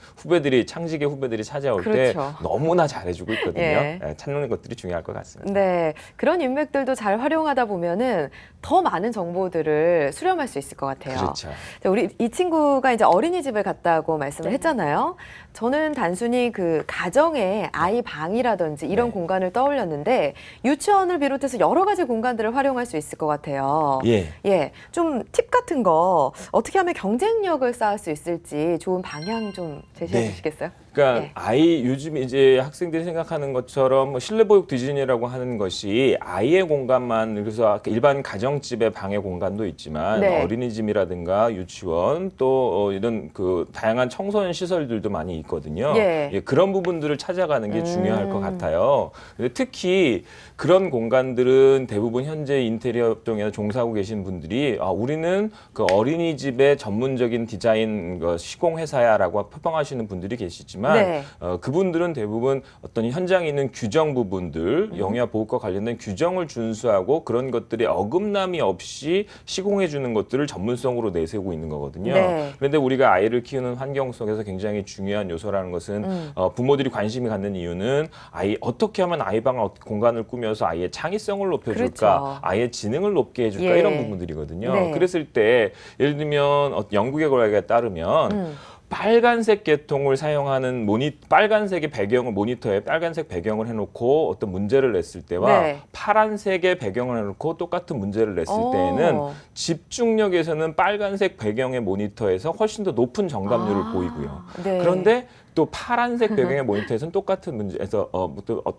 창직의 후배들이 찾아올 때 그렇죠. 너무나 잘해주고 있거든요. 예. 찾는 것들이 중요할 것 같습니다. 네, 그런 인맥들도 잘 활용하다 보면은 더 많은 정보들을 수렴할 수 있을 것 같아요. 그렇죠. 자, 우리 이 친구가 이제 어린이집을 갔다고 말씀을 했잖아요. 저는 단순히 그 가정의 아이 방이라든지 이런 네. 공간을 떠올렸는데 유치원을 비롯해서 여러 가지 공간들을 활용할 수 있을 것 같아요. 예. 예, 좀 팁 같은 거 어떻게 하면 경쟁력을 쌓을 수 있을지 좋은 방향 좀 제시해 네. 주시겠어요? 그러니까 네. 요즘 이제 학생들이 생각하는 것처럼 뭐 실내 보육 디즈니라고 하는 것이 아이의 공간만 그래서 일반 가정집의 방의 공간도 있지만 네. 어린이집이라든가 유치원 또 이런 그 다양한 청소년 시설들도 많이 있거든요. 예. 그런 부분들을 찾아가는 게 중요할 것 같아요. 근데 특히 그런 공간들은 대부분 현재 인테리어 업종에 종사하고 계신 분들이 우리는 그 어린이집의 전문적인 디자인 시공 회사야라고 표방하시는 분들이 계시지만 네. 그분들은 대부분 어떤 현장에 있는 규정 부분들, 영유아 보호과 관련된 규정을 준수하고 그런 것들이 어긋남이 없이 시공해 주는 것들을 전문성으로 내세우고 있는 거거든요. 네. 그런데 우리가 아이를 키우는 환경 속에서 굉장히 중요한 요소라는 것은 부모들이 관심이 갖는 이유는 어떻게 하면 아이 방 공간을 꾸며서 아이의 창의성을 높여줄까, 그렇죠. 아이의 지능을 높게 해줄까 예. 이런 부분들이거든요. 네. 그랬을 때 예를 들면 영국의 결과에 따르면 빨간색 계통을 사용하는 빨간색의 배경을 모니터에 빨간색 배경을 해놓고 어떤 문제를 냈을 때와 네. 파란색의 배경을 해놓고 똑같은 문제를 냈을 오. 때에는 집중력에서는 빨간색 배경의 모니터에서 훨씬 더 높은 정답률을 보이고요. 네. 그런데 또 파란색 배경의 모니터에서는 똑같은 문제에서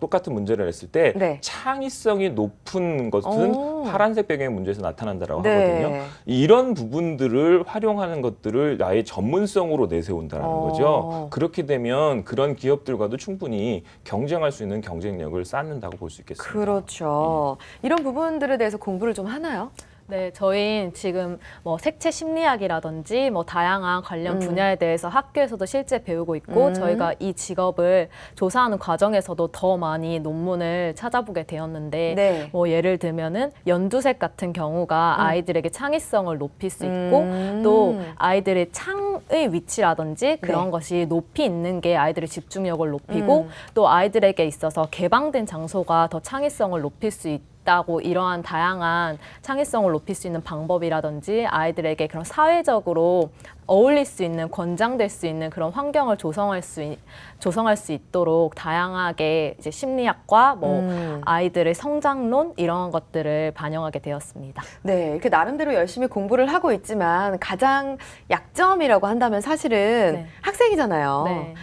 똑같은 문제를 냈을 때 네. 창의성이 높은 것은 오. 파란색 배경의 문제에서 나타난다라고 네. 하거든요. 이런 부분들을 활용하는 것들을 나의 전문성으로 내세운다는 거죠. 그렇게 되면 그런 기업들과도 충분히 경쟁할 수 있는 경쟁력을 쌓는다고 볼 수 있겠습니다. 그렇죠. 이런 부분들에 대해서 공부를 좀 하나요? 네, 저희는 지금 뭐 색채 심리학이라든지 뭐 다양한 관련 분야에 대해서 학교에서도 실제 배우고 있고 저희가 이 직업을 조사하는 과정에서도 더 많이 논문을 찾아보게 되었는데 네. 뭐 예를 들면은 연두색 같은 경우가 아이들에게 창의성을 높일 수 있고 또 아이들의 창의 위치라든지 그런 네. 것이 높이 있는 게 아이들의 집중력을 높이고 또 아이들에게 있어서 개방된 장소가 더 창의성을 높일 수 있다고 이러한 다양한 창의성을 높일 수 있는 방법이라든지 아이들에게 그런 사회적으로 어울릴 수 있는 권장될 수 있는 그런 환경을 조성할 수 있도록 다양하게 이제 심리학과 뭐 아이들의 성장론 이런 것들을 반영하게 되었습니다. 네, 이렇게 나름대로 열심히 공부를 하고 있지만 가장 약점이라고 한다면 사실은 네. 학생이잖아요. 네.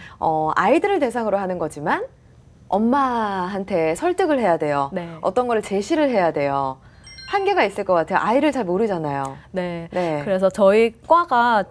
아이들을 대상으로 하는 거지만 엄마한테 설득을 해야 돼요. 네. 어떤 거를 제시를 해야 돼요. 한계가 있을 것 같아요. 아이를 잘 모르잖아요. 네. 네. 그래서 저희 과가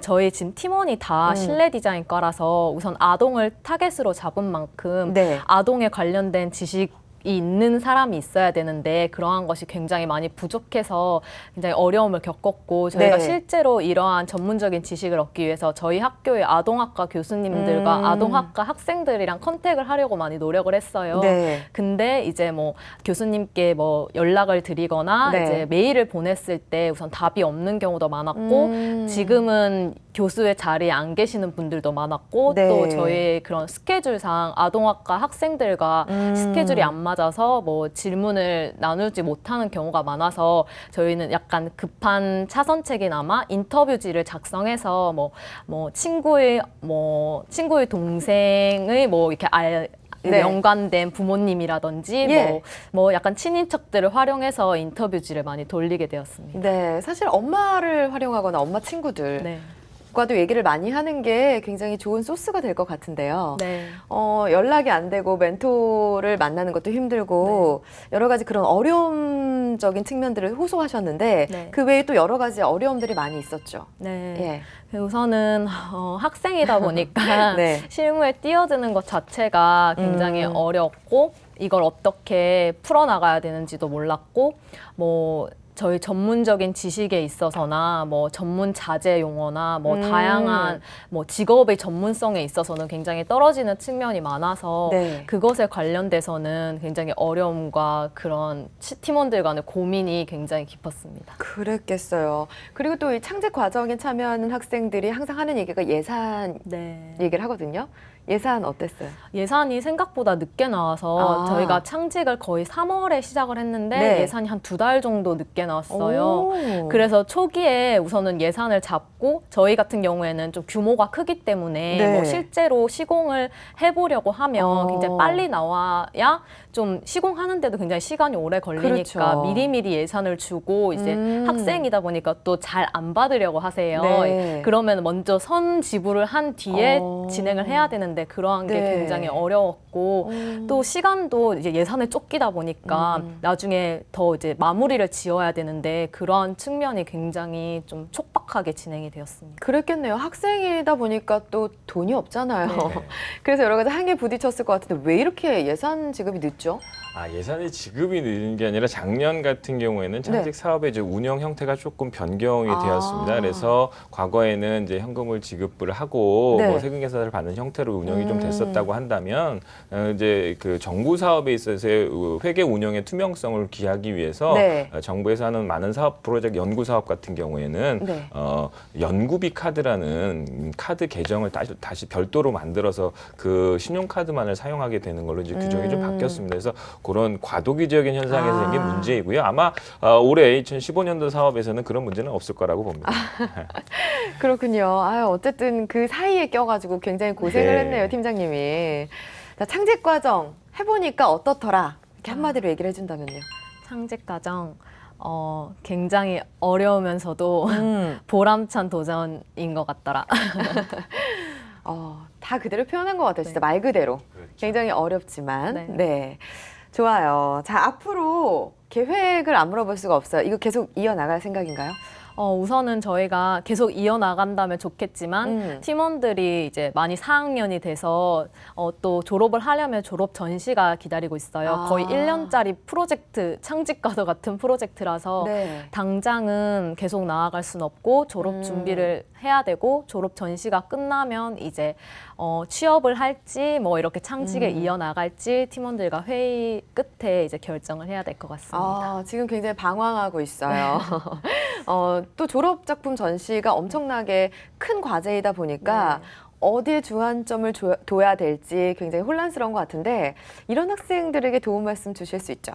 저희 지금 팀원이 다 음. 실내 디자인과라서 우선 아동을 타겟으로 잡은 만큼 네. 아동에 관련된 지식이 있는 사람이 있어야 되는데 그러한 것이 굉장히 많이 부족해서 굉장히 어려움을 겪었고 저희가 네. 실제로 이러한 전문적인 지식을 얻기 위해서 저희 학교의 아동학과 교수님들과 아동학과 학생들이랑 컨택을 하려고 많이 노력을 했어요. 네. 근데 이제 뭐 교수님께 뭐 연락을 드리거나 네. 이제 메일을 보냈을 때 우선 답이 없는 경우도 많았고 지금은 교수의 자리에 안 계시는 분들도 많았고 네. 또 저희 그런 스케줄상 아동학과 학생들과 스케줄이 안 맞아서 뭐 질문을 나누지 못하는 경우가 많아서 저희는 약간 급한 차선책이나마 인터뷰지를 작성해서 뭐 친구의 동생의 뭐 이렇게 네. 연관된 부모님이라든지 예. 뭐 약간 친인척들을 활용해서 인터뷰지를 많이 돌리게 되었습니다. 네, 사실 엄마를 활용하거나 엄마 친구들 네. 과도 얘기를 많이 하는 게 굉장히 좋은 소스가 될 것 같은데요. 네. 연락이 안 되고 멘토를 만나는 것도 힘들고 여러 가지 그런 어려움적인 측면들을 호소하셨는데 네. 그 외에 또 여러 가지 어려움들이 많이 있었죠. 네. 예. 우선은 학생이다 보니까 네. 실무에 뛰어드는 것 자체가 굉장히 어렵고 이걸 어떻게 풀어나가야 되는지도 몰랐고 뭐 저희 전문적인 지식에 있어서나 뭐 전문 자재 용어나 뭐 다양한 뭐 직업의 전문성에 있어서는 굉장히 떨어지는 측면이 많아서 네. 그것에 관련돼서는 굉장히 어려움과 그런 팀원들 간의 고민이 굉장히 깊었습니다. 그랬겠어요. 그리고 또 이 창직 과정에 참여하는 학생들이 항상 하는 얘기가 예산 네. 얘기를 하거든요. 예산 어땠어요? 예산이 생각보다 늦게 나와서 아. 저희가 창직을 거의 3월에 시작을 했는데 네. 예산이 한 2달 정도 늦게 나왔어요. 오. 그래서 초기에 우선은 예산을 잡고 저희 같은 경우에는 좀 규모가 크기 때문에 네. 뭐 실제로 시공을 해보려고 하면 굉장히 어. 빨리 나와야 좀 시공하는데도 굉장히 시간이 오래 걸리니까 그렇죠. 미리미리 예산을 주고 이제 학생이다 보니까 또 잘 안 받으려고 하세요. 네. 그러면 먼저 선 지불을 한 뒤에 어. 진행을 해야 되는데 그러한 게 네. 굉장히 어려웠고 또 시간도 이제 예산에 쫓기다 보니까 나중에 더 이제 마무리를 지어야 되는데 그러한 측면이 굉장히 좀 촉박하게 진행이 되었습니다. 그랬겠네요. 학생이다 보니까 또 돈이 없잖아요. 네. 그래서 여러 가지 한계에 부딪혔을 것 같은데 왜 이렇게 예산 지급이 늦죠? 예산이 지급이 늦은 게 아니라 작년 같은 경우에는 창직 사업의 이제 운영 형태가 조금 변경이 아. 되었습니다. 그래서 과거에는 이제 현금을 지급을 하고 네. 뭐 세금 계산을 받는 형태로 운영이 좀 됐었다고 한다면 이제 그 정부 사업에 있어서의 회계 운영의 투명성을 기하기 위해서 네. 정부에서 하는 많은 사업 프로젝트 연구 사업 같은 경우에는 네. 연구비 카드라는 카드 계정을 다시 별도로 만들어서 그 신용카드만을 사용하게 되는 걸로 이제 규정이 좀 바뀌었습니다. 그래서 그런 과도기적인 현상에서 생긴 문제이고요. 아마 올해 2015년도 사업에서는 그런 문제는 없을 거라고 봅니다. 그렇군요. 어쨌든 그 사이에 껴가지고 굉장히 고생을 네. 했네요, 팀장님이. 자, 창직 과정 해보니까 어떻더라? 이렇게 한마디로 얘기를 해준다면요. 창직 과정 굉장히 어려우면서도 보람찬 도전인 것 같더라. 다 그대로 표현한 것 같아요. 진짜 말 그대로. 그렇죠. 굉장히 어렵지만. 네. 네. 좋아요. 자, 앞으로 계획을 안 물어볼 수가 없어요. 이거 계속 이어나갈 생각인가요? 우선은 저희가 계속 이어나간다면 좋겠지만 팀원들이 이제 많이 4학년이 돼서 또 졸업을 하려면 졸업 전시가 기다리고 있어요. 거의 1년짜리 프로젝트, 창직과도 같은 프로젝트라서 네. 당장은 계속 나아갈 순 없고 졸업 준비를 해야 되고 졸업 전시가 끝나면 이제 취업을 할지 뭐 이렇게 창직에 이어나갈지 팀원들과 회의 끝에 이제 결정을 해야 될 것 같습니다. 지금 굉장히 방황하고 있어요. 또 졸업 작품 전시가 엄청나게 큰 과제이다 보니까 어디에 주안점을 둬야 될지 굉장히 혼란스러운 것 같은데 이런 학생들에게 도움 말씀 주실 수 있죠?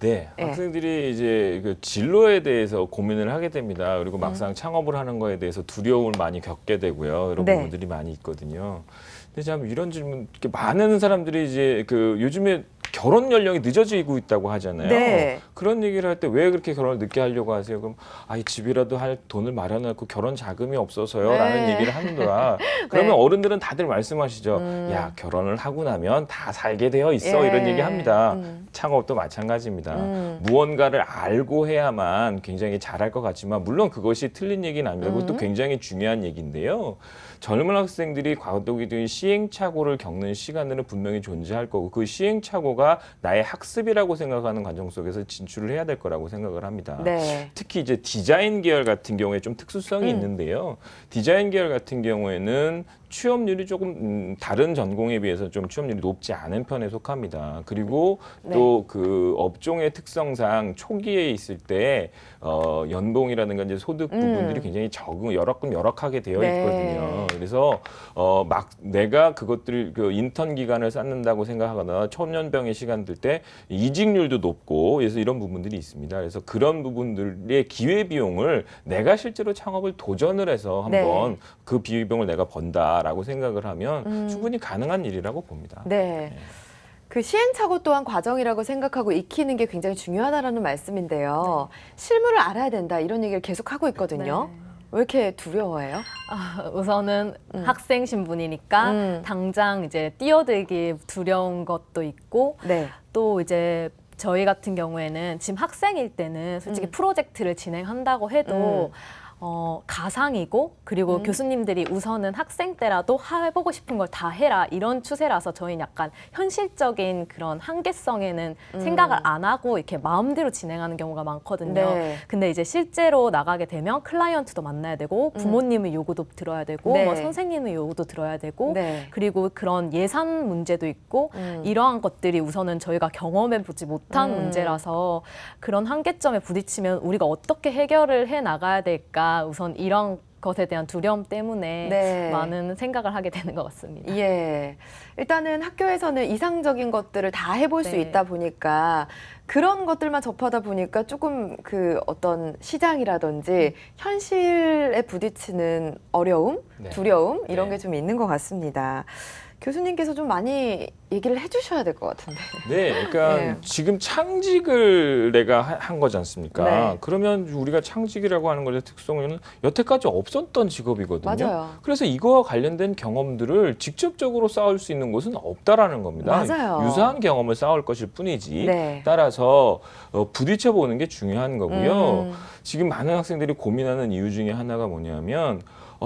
네, 예. 학생들이 이제 그 진로에 대해서 고민을 하게 됩니다. 그리고 막상 창업을 하는 거에 대해서 두려움을 많이 겪게 되고요. 이런 네. 부분들이 많이 있거든요. 근데 참 이런 질문, 이렇게 많은 사람들이 이제 그 요즘에 결혼 연령이 늦어지고 있다고 하잖아요. 네. 그런 얘기를 할 때 왜 그렇게 결혼을 늦게 하려고 하세요? 그럼 이 집이라도 할 돈을 마련하고 결혼 자금이 없어서요라는 네. 얘기를 하는거라. 그러면 네. 어른들은 다들 말씀하시죠. 야, 결혼을 하고 나면 다 살게 되어 있어. 예. 이런 얘기 합니다. 창업도 마찬가지입니다. 무언가를 알고 해야만 굉장히 잘할 것 같지만 물론 그것이 틀린 얘기는 아닙니다. 그것도 굉장히 중요한 얘기인데요. 젊은 학생들이 과도기적인 시행착오를 겪는 시간들은 분명히 존재할 거고 그 시행착오가 나의 학습이라고 생각하는 과정 속에서 진출을 해야 될 거라고 생각을 합니다. 네. 특히 이제 디자인 계열 같은 경우에 좀 특수성이 있는데요. 디자인 계열 같은 경우에는 취업률이 조금 다른 전공에 비해서 좀 취업률이 높지 않은 편에 속합니다. 그리고 또 그 업종의 특성상 초기에 있을 때 연봉이라든가 이제 소득 부분들이 굉장히 열악하게 되어 네. 있거든요. 그래서 막 내가 그것들을 그 인턴 기간을 쌓는다고 생각하거나 초년병의 시간 들 때 이직률도 높고 그래서 이런 부분들이 있습니다. 그래서 그런 부분들의 기회 비용을 내가 실제로 창업을 도전을 해서 한번 그 비용을 내가 번다라고 생각을 하면 충분히 가능한 일이라고 봅니다. 네. 그 시행착오 또한 과정이라고 생각하고 익히는 게 굉장히 중요하다라는 말씀인데요. 실무를 알아야 된다 이런 얘기를 계속 하고 있거든요. 네. 왜 이렇게 두려워해요? 우선은 학생 신분이니까 당장 이제 뛰어들기 두려운 것도 있고 네. 또 이제 저희 같은 경우에는 지금 학생일 때는 솔직히 프로젝트를 진행한다고 해도 가상이고 그리고 교수님들이 우선은 학생 때라도 해보고 싶은 걸 다 해라 이런 추세라서 저희는 약간 현실적인 그런 한계성에는 생각을 안 하고 이렇게 마음대로 진행하는 경우가 많거든요. 네. 근데 이제 실제로 나가게 되면 클라이언트도 만나야 되고 부모님의 요구도 들어야 되고 네. 뭐 선생님의 요구도 들어야 되고 네. 그리고 그런 예산 문제도 있고 이러한 것들이 우선은 저희가 경험해보지 못한 문제라서 그런 한계점에 부딪히면 우리가 어떻게 해결을 해 나가야 될까 우선 이런 것에 대한 두려움 때문에 네. 많은 생각을 하게 되는 것 같습니다. 예. 일단은 학교에서는 이상적인 것들을 다 해볼 수 네. 있다 보니까 그런 것들만 접하다 보니까 조금 그 어떤 시장이라든지 현실에 부딪히는 어려움, 네. 두려움 이런 네. 게 좀 있는 것 같습니다. 교수님께서 좀 많이 얘기를 해주셔야 될 것 같은데. 네, 그러니까 네. 지금 창직을 내가 한 거지 않습니까? 네. 그러면 우리가 창직이라고 하는 것의 특성은 여태까지 없었던 직업이거든요. 맞아요. 그래서 이거와 관련된 경험들을 직접적으로 쌓을 수 있는 곳은 없다라는 겁니다. 맞아요. 유사한 경험을 쌓을 것일 뿐이지. 네. 따라서 부딪혀 보는 게 중요한 거고요. 지금 많은 학생들이 고민하는 이유 중에 하나가 뭐냐면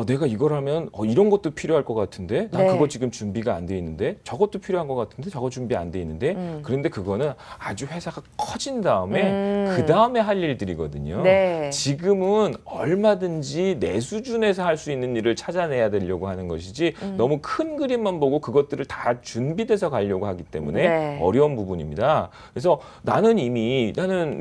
내가 이걸 하면 이런 것도 필요할 것 같은데 난 네. 그거 지금 준비가 안 돼 있는데 저것도 필요한 것 같은데 저거 준비 안 돼 있는데 그런데 그거는 아주 회사가 커진 다음에 그 다음에 할 일들이거든요. 네. 지금은 얼마든지 내 수준에서 할 수 있는 일을 찾아내야 되려고 하는 것이지 너무 큰 그림만 보고 그것들을 다 준비돼서 가려고 하기 때문에 네. 어려운 부분입니다. 그래서 나는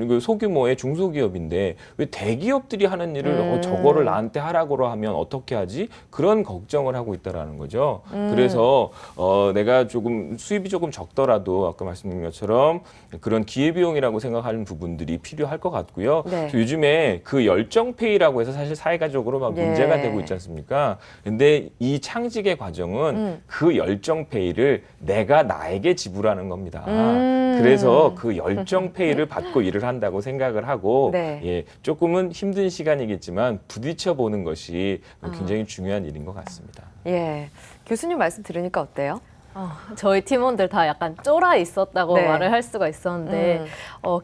그 소규모의 중소기업인데 왜 대기업들이 하는 일을 저거를 나한테 하라고 하면 어떻게 하지? 그런 걱정을 하고 있다라는 거죠. 그래서 내가 조금 수입이 조금 적더라도 아까 말씀드린 것처럼 그런 기회비용이라고 생각하는 부분들이 필요할 것 같고요. 네. 요즘에 그 열정페이라고 해서 사실 사회가적으로 막 예. 문제가 되고 있지 않습니까? 근데 이 창직의 과정은 그 열정페이를 내가 나에게 지불하는 겁니다. 그래서 그 열정페이를 받고 일을 한다고 생각을 하고 네. 예, 조금은 힘든 시간이겠지만 부딪혀 보는 것이 굉장히 중요한 일인 것 같습니다. 예. 교수님 말씀 들으니까 어때요? 저희 팀원들 다 약간 쫄아 있었다고 네. 말을 할 수가 있었는데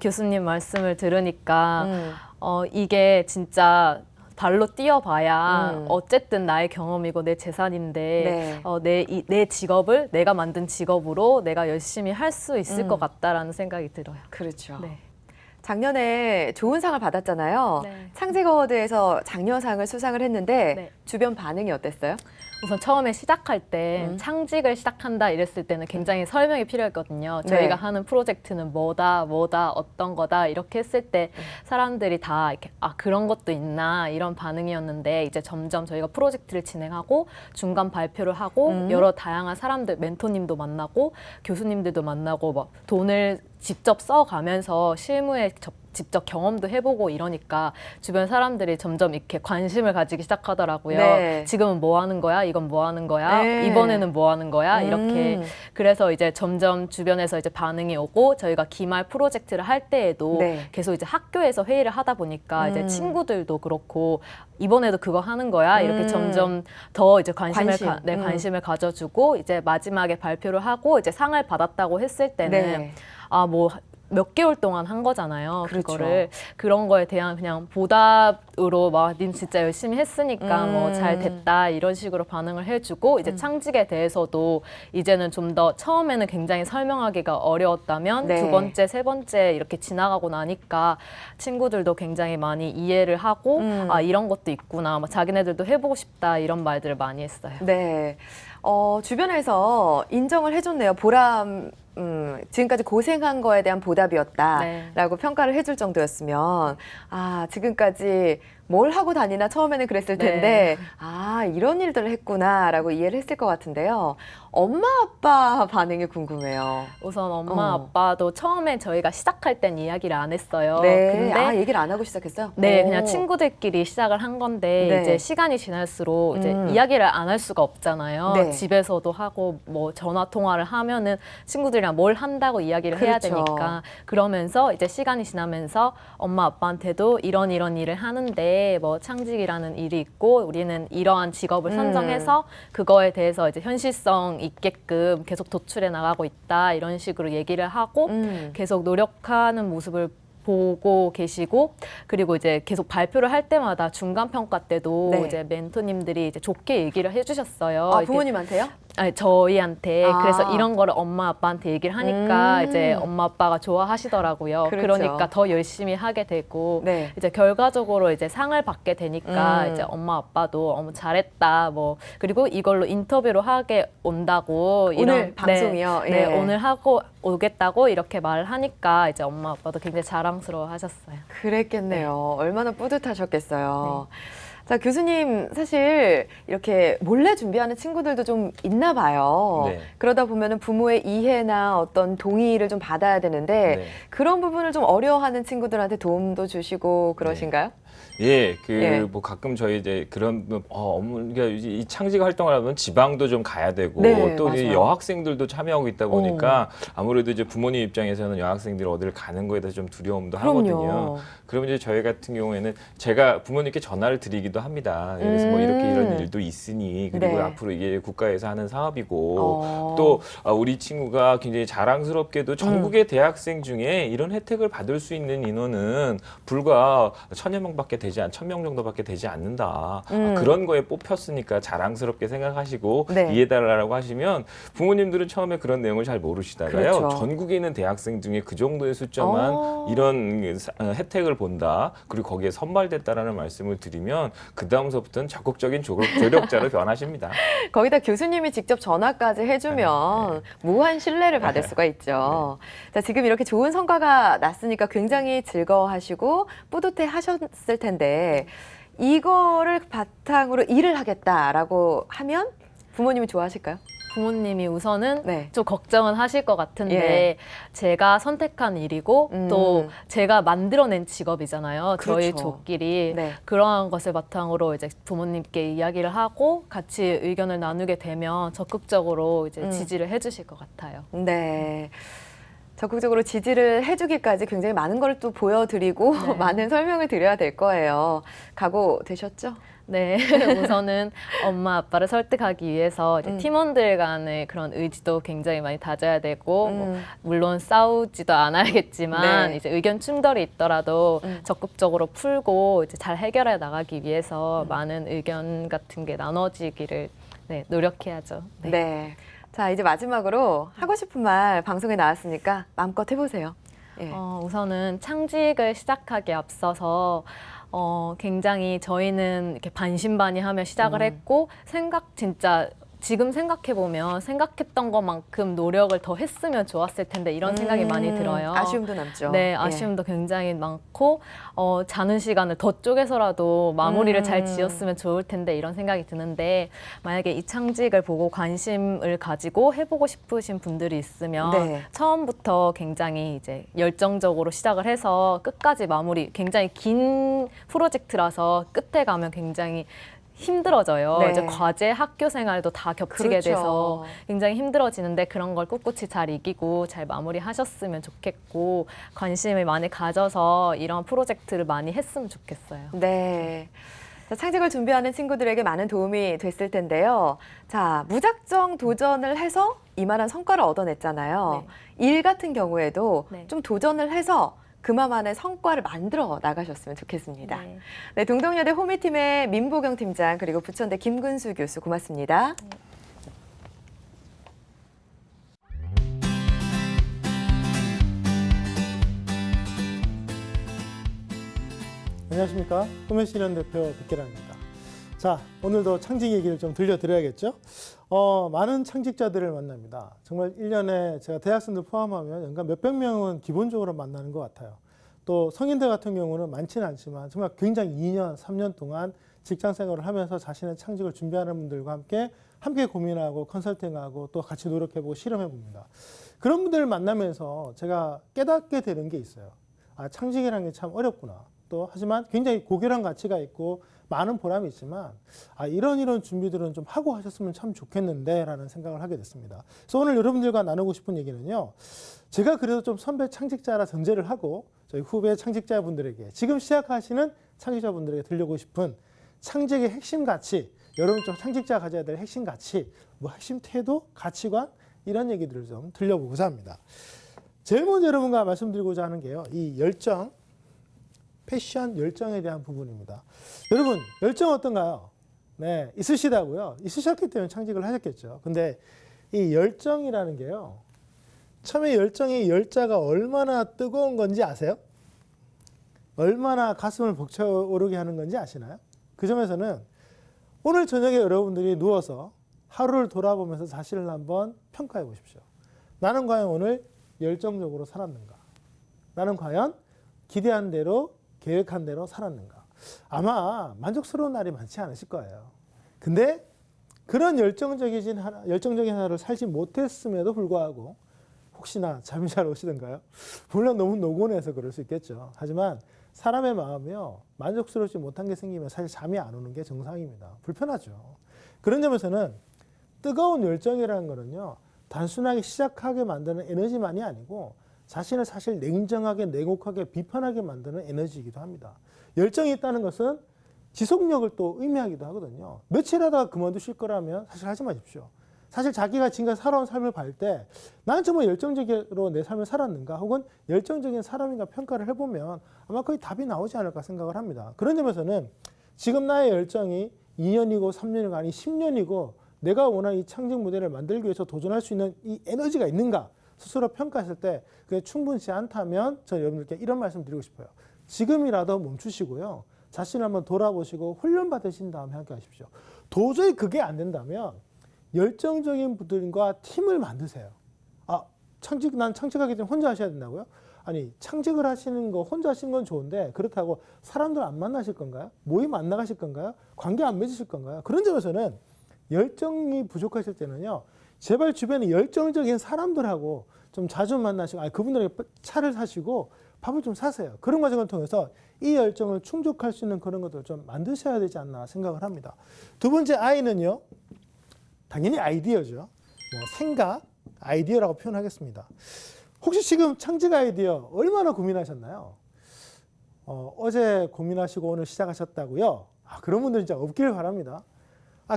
교수님 말씀을 들으니까 이게 진짜 발로 뛰어봐야 어쨌든 나의 경험이고 내 재산인데 내 직업을 내가 만든 직업으로 내가 열심히 할 수 있을 것 같다라는 생각이 들어요. 그렇죠. 네. 작년에 좋은 상을 받았잖아요. 네. 창직 어워드에서 장려상을 수상을 했는데 네. 주변 반응이 어땠어요? 우선 처음에 시작할 때 창직을 시작한다 이랬을 때는 굉장히 설명이 필요했거든요. 저희가 하는 프로젝트는 뭐다, 어떤 거다 이렇게 했을 때 사람들이 다 이렇게 아 그런 것도 있나 이런 반응이었는데 이제 점점 저희가 프로젝트를 진행하고 중간 발표를 하고 여러 다양한 사람들 멘토님도 만나고 교수님들도 만나고 막 돈을 직접 써가면서 실무에 직접 경험도 해보고 이러니까 주변 사람들이 점점 이렇게 관심을 가지기 시작하더라고요. 네. 지금은 뭐 하는 거야? 이건 뭐 하는 거야? 네. 이번에는 뭐 하는 거야? 이렇게 그래서 이제 점점 주변에서 이제 반응이 오고 저희가 기말 프로젝트를 할 때에도 네. 계속 이제 학교에서 회의를 하다 보니까 이제 친구들도 그렇고 이번에도 그거 하는 거야? 이렇게 점점 더 이제 관심을 가져주고 이제 마지막에 발표를 하고 이제 상을 받았다고 했을 때는 네. 아, 뭐 몇 개월 동안 한 거잖아요. 그렇죠. 그거를 그런 거에 대한 그냥 보답으로 막 닌 진짜 열심히 했으니까 뭐 잘 됐다 이런 식으로 반응을 해주고 이제 창직에 대해서도 이제는 좀 더 처음에는 굉장히 설명하기가 어려웠다면 네. 두 번째, 세 번째 이렇게 지나가고 나니까 친구들도 굉장히 많이 이해를 하고 아 이런 것도 있구나, 막 자기네들도 해보고 싶다 이런 말들을 많이 했어요. 네. 주변에서 인정을 해줬네요. 보람, 지금까지 고생한 거에 대한 보답이었다라고 평가를 해줄 정도였으면, 아, 지금까지 뭘 하고 다니나 처음에는 그랬을 텐데, 아, 이런 일들을 했구나라고 이해를 했을 것 같은데요. 엄마, 아빠 반응이 궁금해요. 우선 엄마 아빠도 처음에 저희가 시작할 땐 이야기를 안 했어요. 네. 근데 아, 얘기를 안 하고 시작했어요? 네, 오. 그냥 친구들끼리 시작을 한 건데 네. 이제 시간이 지날수록 이제 이야기를 안 할 수가 없잖아요. 네. 집에서도 하고 뭐 전화 통화를 하면은 친구들이랑 뭘 한다고 이야기를 해야 그렇죠. 되니까 그러면서 이제 시간이 지나면서 엄마 아빠한테도 이런 일을 하는데 뭐 창직이라는 일이 있고 우리는 이러한 직업을 선정해서 그거에 대해서 이제 현실성 있게끔 계속 도출해 나가고 있다 이런 식으로 얘기를 하고 계속 노력하는 모습을 보고 계시고 그리고 이제 계속 발표를 할 때마다 중간 평가 때도 네. 이제 멘토님들이 이제 좋게 얘기를 해주셨어요. 아, 이렇게 부모님한테요? 아니, 저희한테 아. 그래서 이런 거를 엄마 아빠한테 얘기를 하니까 이제 엄마 아빠가 좋아하시더라고요. 그렇죠. 그러니까 더 열심히 하게 되고 네. 이제 결과적으로 이제 상을 받게 되니까 이제 엄마 아빠도 어머 잘했다 뭐 그리고 이걸로 인터뷰로 하게 온다고 오늘 방송이요? 네, 예. 오늘 하고 오겠다고 이렇게 말을 하니까 이제 엄마 아빠도 굉장히 자랑스러워하셨어요. 그랬겠네요. 얼마나 뿌듯하셨겠어요. 자, 교수님, 사실 이렇게 몰래 준비하는 친구들도 좀 있나 봐요. 네. 그러다 보면은 부모의 이해나 어떤 동의를 좀 받아야 되는데 네. 그런 부분을 좀 어려워하는 친구들한테 도움도 주시고 그러신가요? 예, 예. 뭐 가끔 저희 이제 그런 어머니가 이 창직 활동을 하면 지방도 좀 가야 되고 네, 또 이제 맞아요. 여학생들도 참여하고 있다 보니까 아무래도 이제 부모님 입장에서는 여학생들이 어디를 가는 거에 대해서 좀 두려움도 하거든요. 그럼요. 그러면 이제 저희 같은 경우에는 제가 부모님께 전화를 드리기도 합니다. 그래서 뭐 이렇게 이런 일도 있으니 그리고 네. 앞으로 이게 국가에서 하는 사업이고 또 우리 친구가 굉장히 자랑스럽게도 전국의 대학생 중에 이런 혜택을 받을 수 있는 인원은 불과 1,000여 명밖에 되지 1,000명 정도밖에 되지 않는다. 그런 거에 뽑혔으니까 자랑스럽게 생각하시고 네. 이해달라고 하시면 부모님들은 처음에 그런 내용을 잘 모르시다가요. 그렇죠. 전국에 있는 대학생 중에 그 정도의 숫자만 이런 혜택을 본다. 그리고 거기에 선발됐다라는 말씀을 드리면 그 다음서부터는 적극적인 조력자로 변하십니다. 거기다 교수님이 직접 전화까지 해주면 무한 신뢰를 받을 수가 있죠. 자, 지금 이렇게 좋은 성과가 났으니까 굉장히 즐거워하시고 뿌듯해 하셨을 텐데 이거를 바탕으로 일을 하겠다라고 하면 부모님이 좋아하실까요? 부모님이 우선은 네. 좀 걱정은 하실 것 같은데 예. 제가 선택한 일이고 또 제가 만들어낸 직업이잖아요. 저희 그렇죠. 조끼리 네. 그러한 것을 바탕으로 이제 부모님께 이야기를 하고 같이 의견을 나누게 되면 적극적으로 이제 지지를 해주실 것 같아요. 네. 적극적으로 지지를 해주기까지 굉장히 많은 걸 또 보여드리고 네. 많은 설명을 드려야 될 거예요. 각오 되셨죠? 네, 우선은 엄마 아빠를 설득하기 위해서 이제 팀원들 간의 그런 의지도 굉장히 많이 다져야 되고 뭐 물론 싸우지도 않아야겠지만 네. 이제 의견 충돌이 있더라도 적극적으로 풀고 이제 잘 해결해 나가기 위해서 많은 의견 같은 게 나눠지기를 노력해야죠. 네. 네. 자, 이제 마지막으로 하고 싶은 말 방송에 나왔으니까 마음껏 해보세요. 예. 우선은 창직을 시작하기에 앞서서 굉장히 저희는 이렇게 반신반의하며 시작을 했고 진짜 지금 생각해보면 생각했던 것만큼 노력을 더 했으면 좋았을 텐데 이런 생각이 많이 들어요. 아쉬움도 남죠. 네, 예. 아쉬움도 굉장히 많고 자는 시간을 더 쪼개서라도 마무리를 잘 지었으면 좋을 텐데 이런 생각이 드는데 만약에 이 창직을 보고 관심을 가지고 해보고 싶으신 분들이 있으면 네. 처음부터 굉장히 이제 열정적으로 시작을 해서 끝까지 마무리 굉장히 긴 프로젝트라서 끝에 가면 굉장히 힘들어져요. 네. 이제 과제, 학교 생활도 다 겹치게 그렇죠. 돼서 굉장히 힘들어지는데 그런 걸 꿋꿋이 잘 이기고 잘 마무리하셨으면 좋겠고 관심을 많이 가져서 이런 프로젝트를 많이 했으면 좋겠어요. 네. 자, 창직을 준비하는 친구들에게 많은 도움이 됐을 텐데요. 자, 무작정 도전을 해서 이만한 성과를 얻어냈잖아요. 일 같은 경우에도 네. 좀 도전을 해서 그만한 성과를 만들어 나가셨으면 좋겠습니다. 네. 네, 동덕여대 호미팀의 민보경 팀장 그리고 부천대 김근수 교수 고맙습니다. 안녕하십니까. 호메실현 대표 백계란입니다. 자, 오늘도 창직 얘기를 좀 들려드려야겠죠. 많은 창직자들을 만납니다. 정말 1년에 제가 대학생들 포함하면 연간 몇백 명은 기본적으로 만나는 것 같아요. 또 성인들 같은 경우는 많지는 않지만 정말 굉장히 2년, 3년 동안 직장 생활을 하면서 자신의 창직을 준비하는 분들과 함께 고민하고 컨설팅하고 또 같이 노력해보고 실험해봅니다. 그런 분들을 만나면서 제가 깨닫게 되는 게 있어요. 아, 창직이라는 게 참 어렵구나. 또 하지만 굉장히 고결한 가치가 있고 많은 보람이 있지만 이런 준비들은 좀 하고 하셨으면 참 좋겠는데 라는 생각을 하게 됐습니다. 그래서 오늘 여러분들과 나누고 싶은 얘기는요. 제가 그래도 좀 선배 창직자라 전제를 하고 저희 후배 창직자분들에게 지금 시작하시는 창직자분들에게 들려고 싶은 창직의 핵심 가치, 여러분 좀 창직자가 가져야 될 핵심 가치, 뭐 핵심 태도, 가치관 이런 얘기들을 좀 들려보고자 합니다. 제일 먼저 여러분과 말씀드리고자 하는 게요. 이 열정, 패션 열정에 대한 부분입니다. 여러분 열정 어떤가요? 네, 있으시다고요? 있으셨기 때문에 창직을 하셨겠죠. 근데 이 열정이라는 게요. 처음에 열정의 열자가 얼마나 뜨거운 건지 아세요? 얼마나 가슴을 벅차오르게 하는 건지 아시나요? 그 점에서는 오늘 저녁에 여러분들이 누워서 하루를 돌아보면서 자신을 한번 평가해 보십시오. 나는 과연 오늘 열정적으로 살았는가? 나는 과연 기대한 대로 계획한 대로 살았는가? 아마 만족스러운 날이 많지 않으실 거예요. 근데 그런 열정적인 하루를 살지 못했음에도 불구하고 혹시나 잠이 잘 오시던가요? 물론 너무 노곤해서 그럴 수 있겠죠. 하지만 사람의 마음이요. 만족스럽지 못한 게 생기면 사실 잠이 안 오는 게 정상입니다. 불편하죠. 그런 점에서는 뜨거운 열정이라는 거는요. 단순하게 시작하게 만드는 에너지만이 아니고 자신을 사실 냉정하게 냉혹하게 비판하게 만드는 에너지이기도 합니다. 열정이 있다는 것은 지속력을 또 의미하기도 하거든요. 며칠 하다가 그만두실 거라면 사실 하지 마십시오. 사실 자기가 지금까지 살아온 삶을 볼 때 나는 정말 열정적으로 내 삶을 살았는가 혹은 열정적인 사람인가 평가를 해보면 아마 거의 답이 나오지 않을까 생각을 합니다. 그런 점에서는 지금 나의 열정이 2년이고 3년이고 아니 10년이고 내가 원하는 이 창직 모델을 만들기 위해서 도전할 수 있는 이 에너지가 있는가 스스로 평가했을 때 그게 충분치 않다면 저는 여러분들께 이런 말씀 드리고 싶어요. 지금이라도 멈추시고요. 자신을 한번 돌아보시고 훈련 받으신 다음에 함께 하십시오. 도저히 그게 안 된다면 열정적인 분들과 팀을 만드세요. 난 창직하기 전에 혼자 하셔야 된다고요? 아니, 창직을 하시는 거 혼자 하시는 건 좋은데 그렇다고 사람들 안 만나실 건가요? 모임 안 나가실 건가요? 관계 안 맺으실 건가요? 그런 점에서는 열정이 부족하실 때는요. 제발 주변에 열정적인 사람들하고 좀 자주 만나시고 그분들에게 차를 사시고 밥을 좀 사세요. 그런 과정을 통해서 이 열정을 충족할 수 있는 그런 것들을 좀 만드셔야 되지 않나 생각을 합니다. 두 번째 아이는요. 당연히 아이디어죠. 생각, 아이디어라고 표현하겠습니다. 혹시 지금 창직 아이디어 얼마나 고민하셨나요? 어제 고민하시고 오늘 시작하셨다고요? 그런 분들 진짜 없길 바랍니다.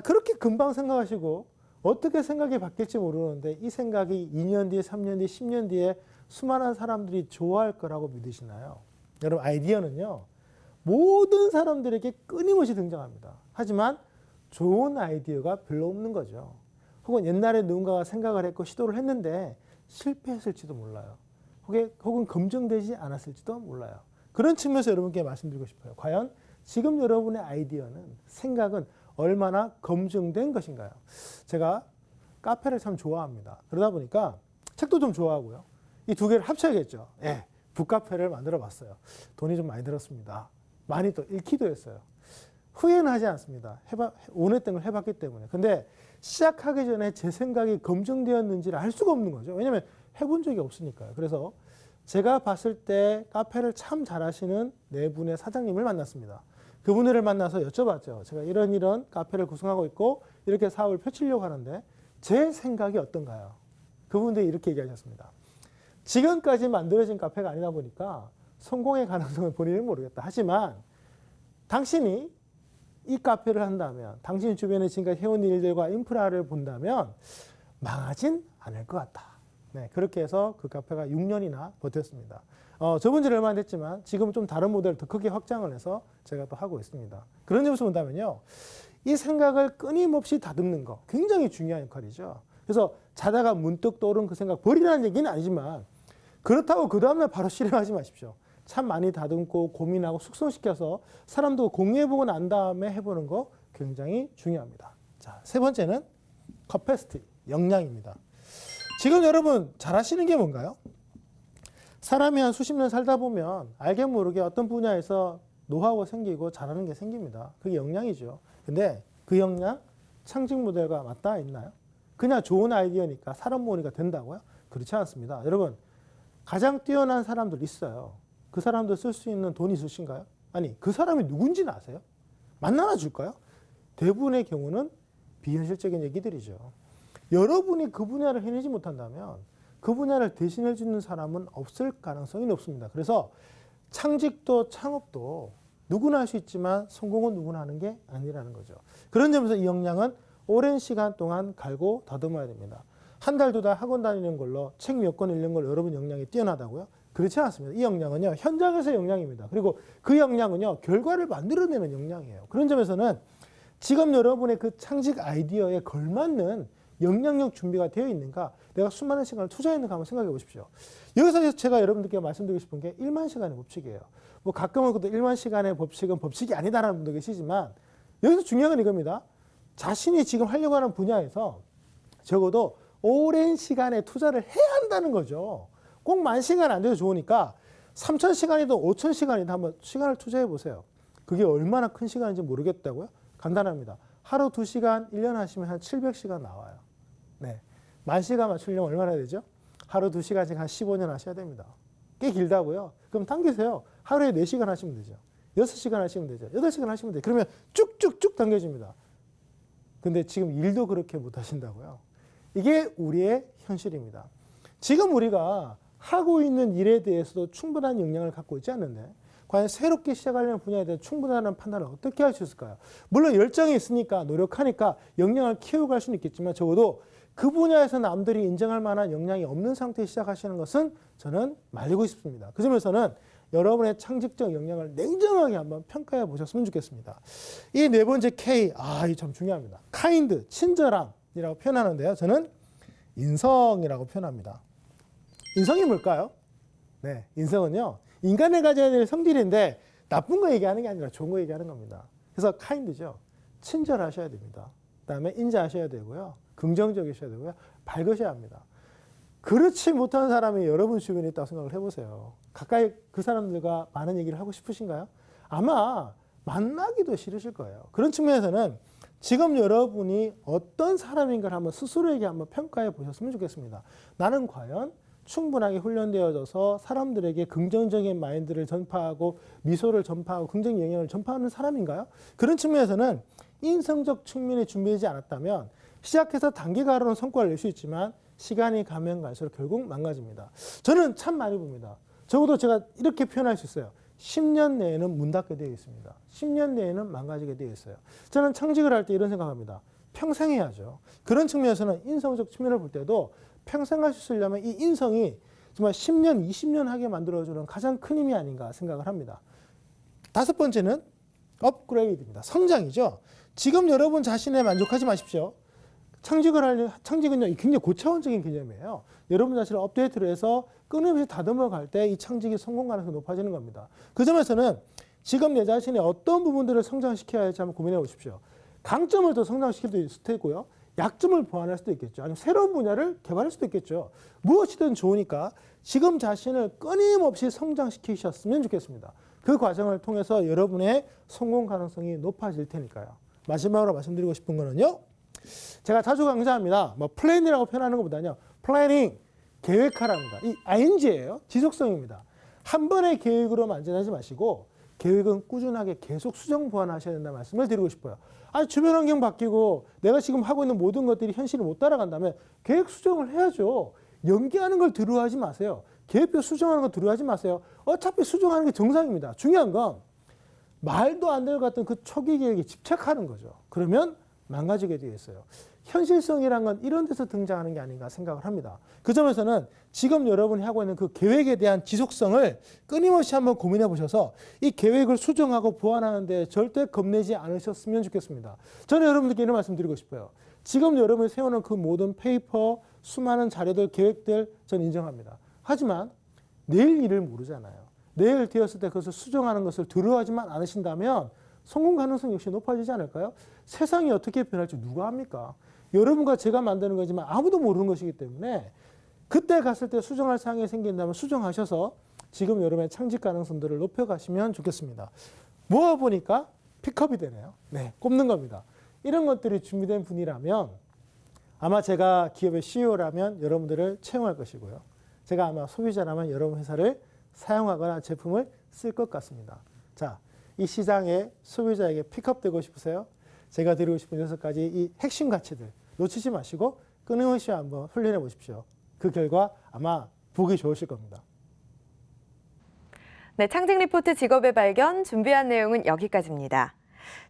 그렇게 금방 생각하시고 어떻게 생각이 바뀔지 모르는데 이 생각이 2년 뒤에 3년 뒤에 10년 뒤에 수많은 사람들이 좋아할 거라고 믿으시나요? 여러분 아이디어는요. 모든 사람들에게 끊임없이 등장합니다. 하지만 좋은 아이디어가 별로 없는 거죠. 혹은 옛날에 누군가가 생각을 했고 시도를 했는데 실패했을지도 몰라요. 혹은 검증되지 않았을지도 몰라요. 그런 측면에서 여러분께 말씀드리고 싶어요. 과연 지금 여러분의 아이디어는, 생각은 얼마나 검증된 것인가요? 제가 카페를 참 좋아합니다. 그러다 보니까 책도 좀 좋아하고요. 이 두 개를 합쳐야겠죠. 예, 북카페를 만들어 봤어요. 돈이 좀 많이 들었습니다. 많이 또 잃기도 했어요. 후회는 하지 않습니다. 원했던 걸 해봤기 때문에. 근데 시작하기 전에 제 생각이 검증되었는지를 알 수가 없는 거죠. 왜냐하면 해본 적이 없으니까요. 그래서 제가 봤을 때 카페를 참 잘하시는 네 분의 사장님을 만났습니다. 그분들을 만나서 여쭤봤죠. 제가 이런 카페를 구성하고 있고 이렇게 사업을 펼치려고 하는데 제 생각이 어떤가요? 그분들이 이렇게 얘기하셨습니다. 지금까지 만들어진 카페가 아니다 보니까 성공의 가능성을 본인은 모르겠다. 하지만 당신이 이 카페를 한다면, 당신 주변에 지금까지 해온 일들과 인프라를 본다면 망하진 않을 것 같다. 네, 그렇게 해서 그 카페가 6년이나 버텼습니다. 접은 지 얼마 안 됐지만 지금 좀 다른 모델을 더 크게 확장을 해서 제가 또 하고 있습니다. 그런 점에서 본다면요, 이 생각을 끊임없이 다듬는 거 굉장히 중요한 역할이죠. 그래서 자다가 문득 떠오른 그 생각 버리라는 얘기는 아니지만 그렇다고 그 다음날 바로 실행하지 마십시오. 참 많이 다듬고 고민하고 숙성시켜서 사람도 공유해보고 난 다음에 해보는 거 굉장히 중요합니다. 자, 세 번째는 커패시티, 역량입니다. 지금 여러분 잘 아시는 게 뭔가요? 사람이 한 수십 년 살다 보면 알게 모르게 어떤 분야에서 노하우가 생기고 잘하는 게 생깁니다. 그게 역량이죠. 근데 그 역량 창직 모델과 맞닿아 있나요? 그냥 좋은 아이디어니까 사람 모으니까 된다고요? 그렇지 않습니다. 여러분, 가장 뛰어난 사람들 있어요. 그 사람들 쓸 수 있는 돈이 있으신가요? 아니, 그 사람이 누군지는 아세요? 만나나 줄까요? 대부분의 경우는 비현실적인 얘기들이죠. 여러분이 그 분야를 해내지 못한다면 그 분야를 대신해 주는 사람은 없을 가능성이 높습니다. 그래서 창직도 창업도 누구나 할 수 있지만 성공은 누구나 하는 게 아니라는 거죠. 그런 점에서 이 역량은 오랜 시간 동안 갈고 다듬어야 됩니다. 한 달, 두 달 학원 다니는 걸로 책 몇 권 읽는 걸로 여러분 역량이 뛰어나다고요? 그렇지 않습니다. 이 역량은요, 현장에서의 역량입니다. 그리고 그 역량은요, 결과를 만들어내는 역량이에요. 그런 점에서는 지금 여러분의 그 창직 아이디어에 걸맞는 역량력 준비가 되어 있는가, 내가 수많은 시간을 투자했는가 한번 생각해 보십시오. 여기서 제가 여러분들께 말씀드리고 싶은 게 1만 시간의 법칙이에요. 뭐 가끔은 그것도 1만 시간의 법칙은 법칙이 아니다라는 분도 계시지만 여기서 중요한 건 이겁니다. 자신이 지금 하려고 하는 분야에서 적어도 오랜 시간에 투자를 해야 한다는 거죠. 꼭 10,000시간 안 돼도 좋으니까 3,000시간이든 5,000시간이든 한번 시간을 투자해 보세요. 그게 얼마나 큰 시간인지 모르겠다고요? 간단합니다. 하루 2시간, 1년 하시면 한 700시간 나와요. 네. 10,000시간 맞추려면 얼마나 되죠? 하루 2시간씩 한 15년 하셔야 됩니다. 꽤 길다고요? 그럼 당기세요. 하루에 4시간 하시면 되죠. 6시간 하시면 되죠. 8시간 하시면 돼요. 그러면 쭉쭉쭉 당겨집니다. 근데 지금 일도 그렇게 못 하신다고요? 이게 우리의 현실입니다. 지금 우리가 하고 있는 일에 대해서도 충분한 역량을 갖고 있지 않는데 과연 새롭게 시작하려는 분야에 대해 충분한 판단을 어떻게 할 수 있을까요? 물론 열정이 있으니까 노력하니까 역량을 키워갈 수는 있겠지만 적어도 그 분야에서 남들이 인정할 만한 역량이 없는 상태에 시작하시는 것은 저는 말리고 싶습니다. 그 점에서는 여러분의 창직적 역량을 냉정하게 한번 평가해 보셨으면 좋겠습니다. 이 네 번째 K, 이게 참 중요합니다. 카인드, 친절함이라고 표현하는데요. 저는 인성이라고 표현합니다. 인성이 뭘까요? 네, 인성은요, 인간이 가져야 될 성질인데 나쁜 거 얘기하는 게 아니라 좋은 거 얘기하는 겁니다. 그래서 카인드죠. 친절하셔야 됩니다. 그다음에 인자하셔야 되고요. 긍정적이셔야 되고요. 밝으셔야 합니다. 그렇지 못한 사람이 여러분 주변에 있다고 생각을 해보세요. 가까이 그 사람들과 많은 얘기를 하고 싶으신가요? 아마 만나기도 싫으실 거예요. 그런 측면에서는 지금 여러분이 어떤 사람인가를 한번 스스로에게 한번 평가해 보셨으면 좋겠습니다. 나는 과연 충분하게 훈련되어져서 사람들에게 긍정적인 마인드를 전파하고 미소를 전파하고 긍정 영향을 전파하는 사람인가요? 그런 측면에서는 인성적 측면이 준비되지 않았다면 시작해서 단기간으로는 성과를 낼 수 있지만 시간이 가면 갈수록 결국 망가집니다. 저는 참 많이 봅니다. 적어도 제가 이렇게 표현할 수 있어요. 10년 내에는 문 닫게 되어 있습니다. 10년 내에는 망가지게 되어 있어요. 저는 창직을 할 때 이런 생각합니다. 평생 해야죠. 그런 측면에서는 인성적 측면을 볼 때도 평생 할 수 있으려면 이 인성이 정말 10년, 20년 하게 만들어주는 가장 큰 힘이 아닌가 생각을 합니다. 다섯 번째는 업그레이드입니다. 성장이죠. 지금 여러분 자신에 만족하지 마십시오. 창직은요, 굉장히 고차원적인 개념이에요. 여러분 자신을 업데이트를 해서 끊임없이 다듬어 갈 때 이 창직이 성공 가능성이 높아지는 겁니다. 그 점에서는 지금 내 자신의 어떤 부분들을 성장시켜야 할지 한번 고민해 보십시오. 강점을 더 성장시킬 수도 있을 테고요. 약점을 보완할 수도 있겠죠. 아니면 새로운 분야를 개발할 수도 있겠죠. 무엇이든 좋으니까 지금 자신을 끊임없이 성장시키셨으면 좋겠습니다. 그 과정을 통해서 여러분의 성공 가능성이 높아질 테니까요. 마지막으로 말씀드리고 싶은 거는요. 제가 자주 강조합니다. 뭐 플랜이라고 표현하는 것보다는요. 플래닝, 계획하랍니다. 이 ing예요. 지속성입니다. 한 번의 계획으로만 안전하지 마시고 계획은 꾸준하게 계속 수정 보완하셔야 된다는 말씀을 드리고 싶어요. 아니 주변 환경 바뀌고 내가 지금 하고 있는 모든 것들이 현실을 못 따라간다면 계획 수정을 해야죠. 연기하는 걸 두려워하지 마세요. 계획표 수정하는 거 두려워하지 마세요. 어차피 수정하는 게 정상입니다. 중요한 건 말도 안 될 것 같은 그 초기 계획에 집착하는 거죠. 그러면 망가지게 되어 있어요. 현실성이란 건 이런 데서 등장하는 게 아닌가 생각을 합니다. 그 점에서는 지금 여러분이 하고 있는 그 계획에 대한 지속성을 끊임없이 한번 고민해 보셔서 이 계획을 수정하고 보완하는 데 절대 겁내지 않으셨으면 좋겠습니다. 저는 여러분들께 이런 말씀 드리고 싶어요. 지금 여러분이 세우는 그 모든 페이퍼, 수많은 자료들, 계획들 저는 인정합니다. 하지만 내일 일을 모르잖아요. 내일 되었을 때 그것을 수정하는 것을 두려워하지만 않으신다면 성공 가능성이 역시 높아지지 않을까요? 세상이 어떻게 변할지 누가 합니까? 여러분과 제가 만드는 거지만 아무도 모르는 것이기 때문에 그때 갔을 때 수정할 사항이 생긴다면 수정하셔서 지금 여러분의 창직 가능성들을 높여가시면 좋겠습니다. 모아보니까 픽업이 되네요. 네, 꼽는 겁니다. 이런 것들이 준비된 분이라면 아마 제가 기업의 CEO라면 여러분들을 채용할 것이고요. 제가 아마 소비자라면 여러분 회사를 사용하거나 제품을 쓸 것 같습니다. 자, 이 시장에 소비자에게 픽업되고 싶으세요? 제가 드리고 싶은 6가지 이 핵심 가치들 놓치지 마시고 끊임없이 한번 훈련해 보십시오. 그 결과 아마 보기 좋으실 겁니다. 네, 창직 리포트 직업의 발견 준비한 내용은 여기까지입니다.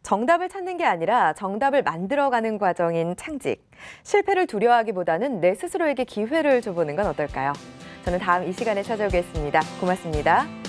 정답을 찾는 게 아니라 정답을 만들어가는 과정인 창직. 실패를 두려워하기보다는 내 스스로에게 기회를 줘보는 건 어떨까요? 저는 다음 이 시간에 찾아오겠습니다. 고맙습니다.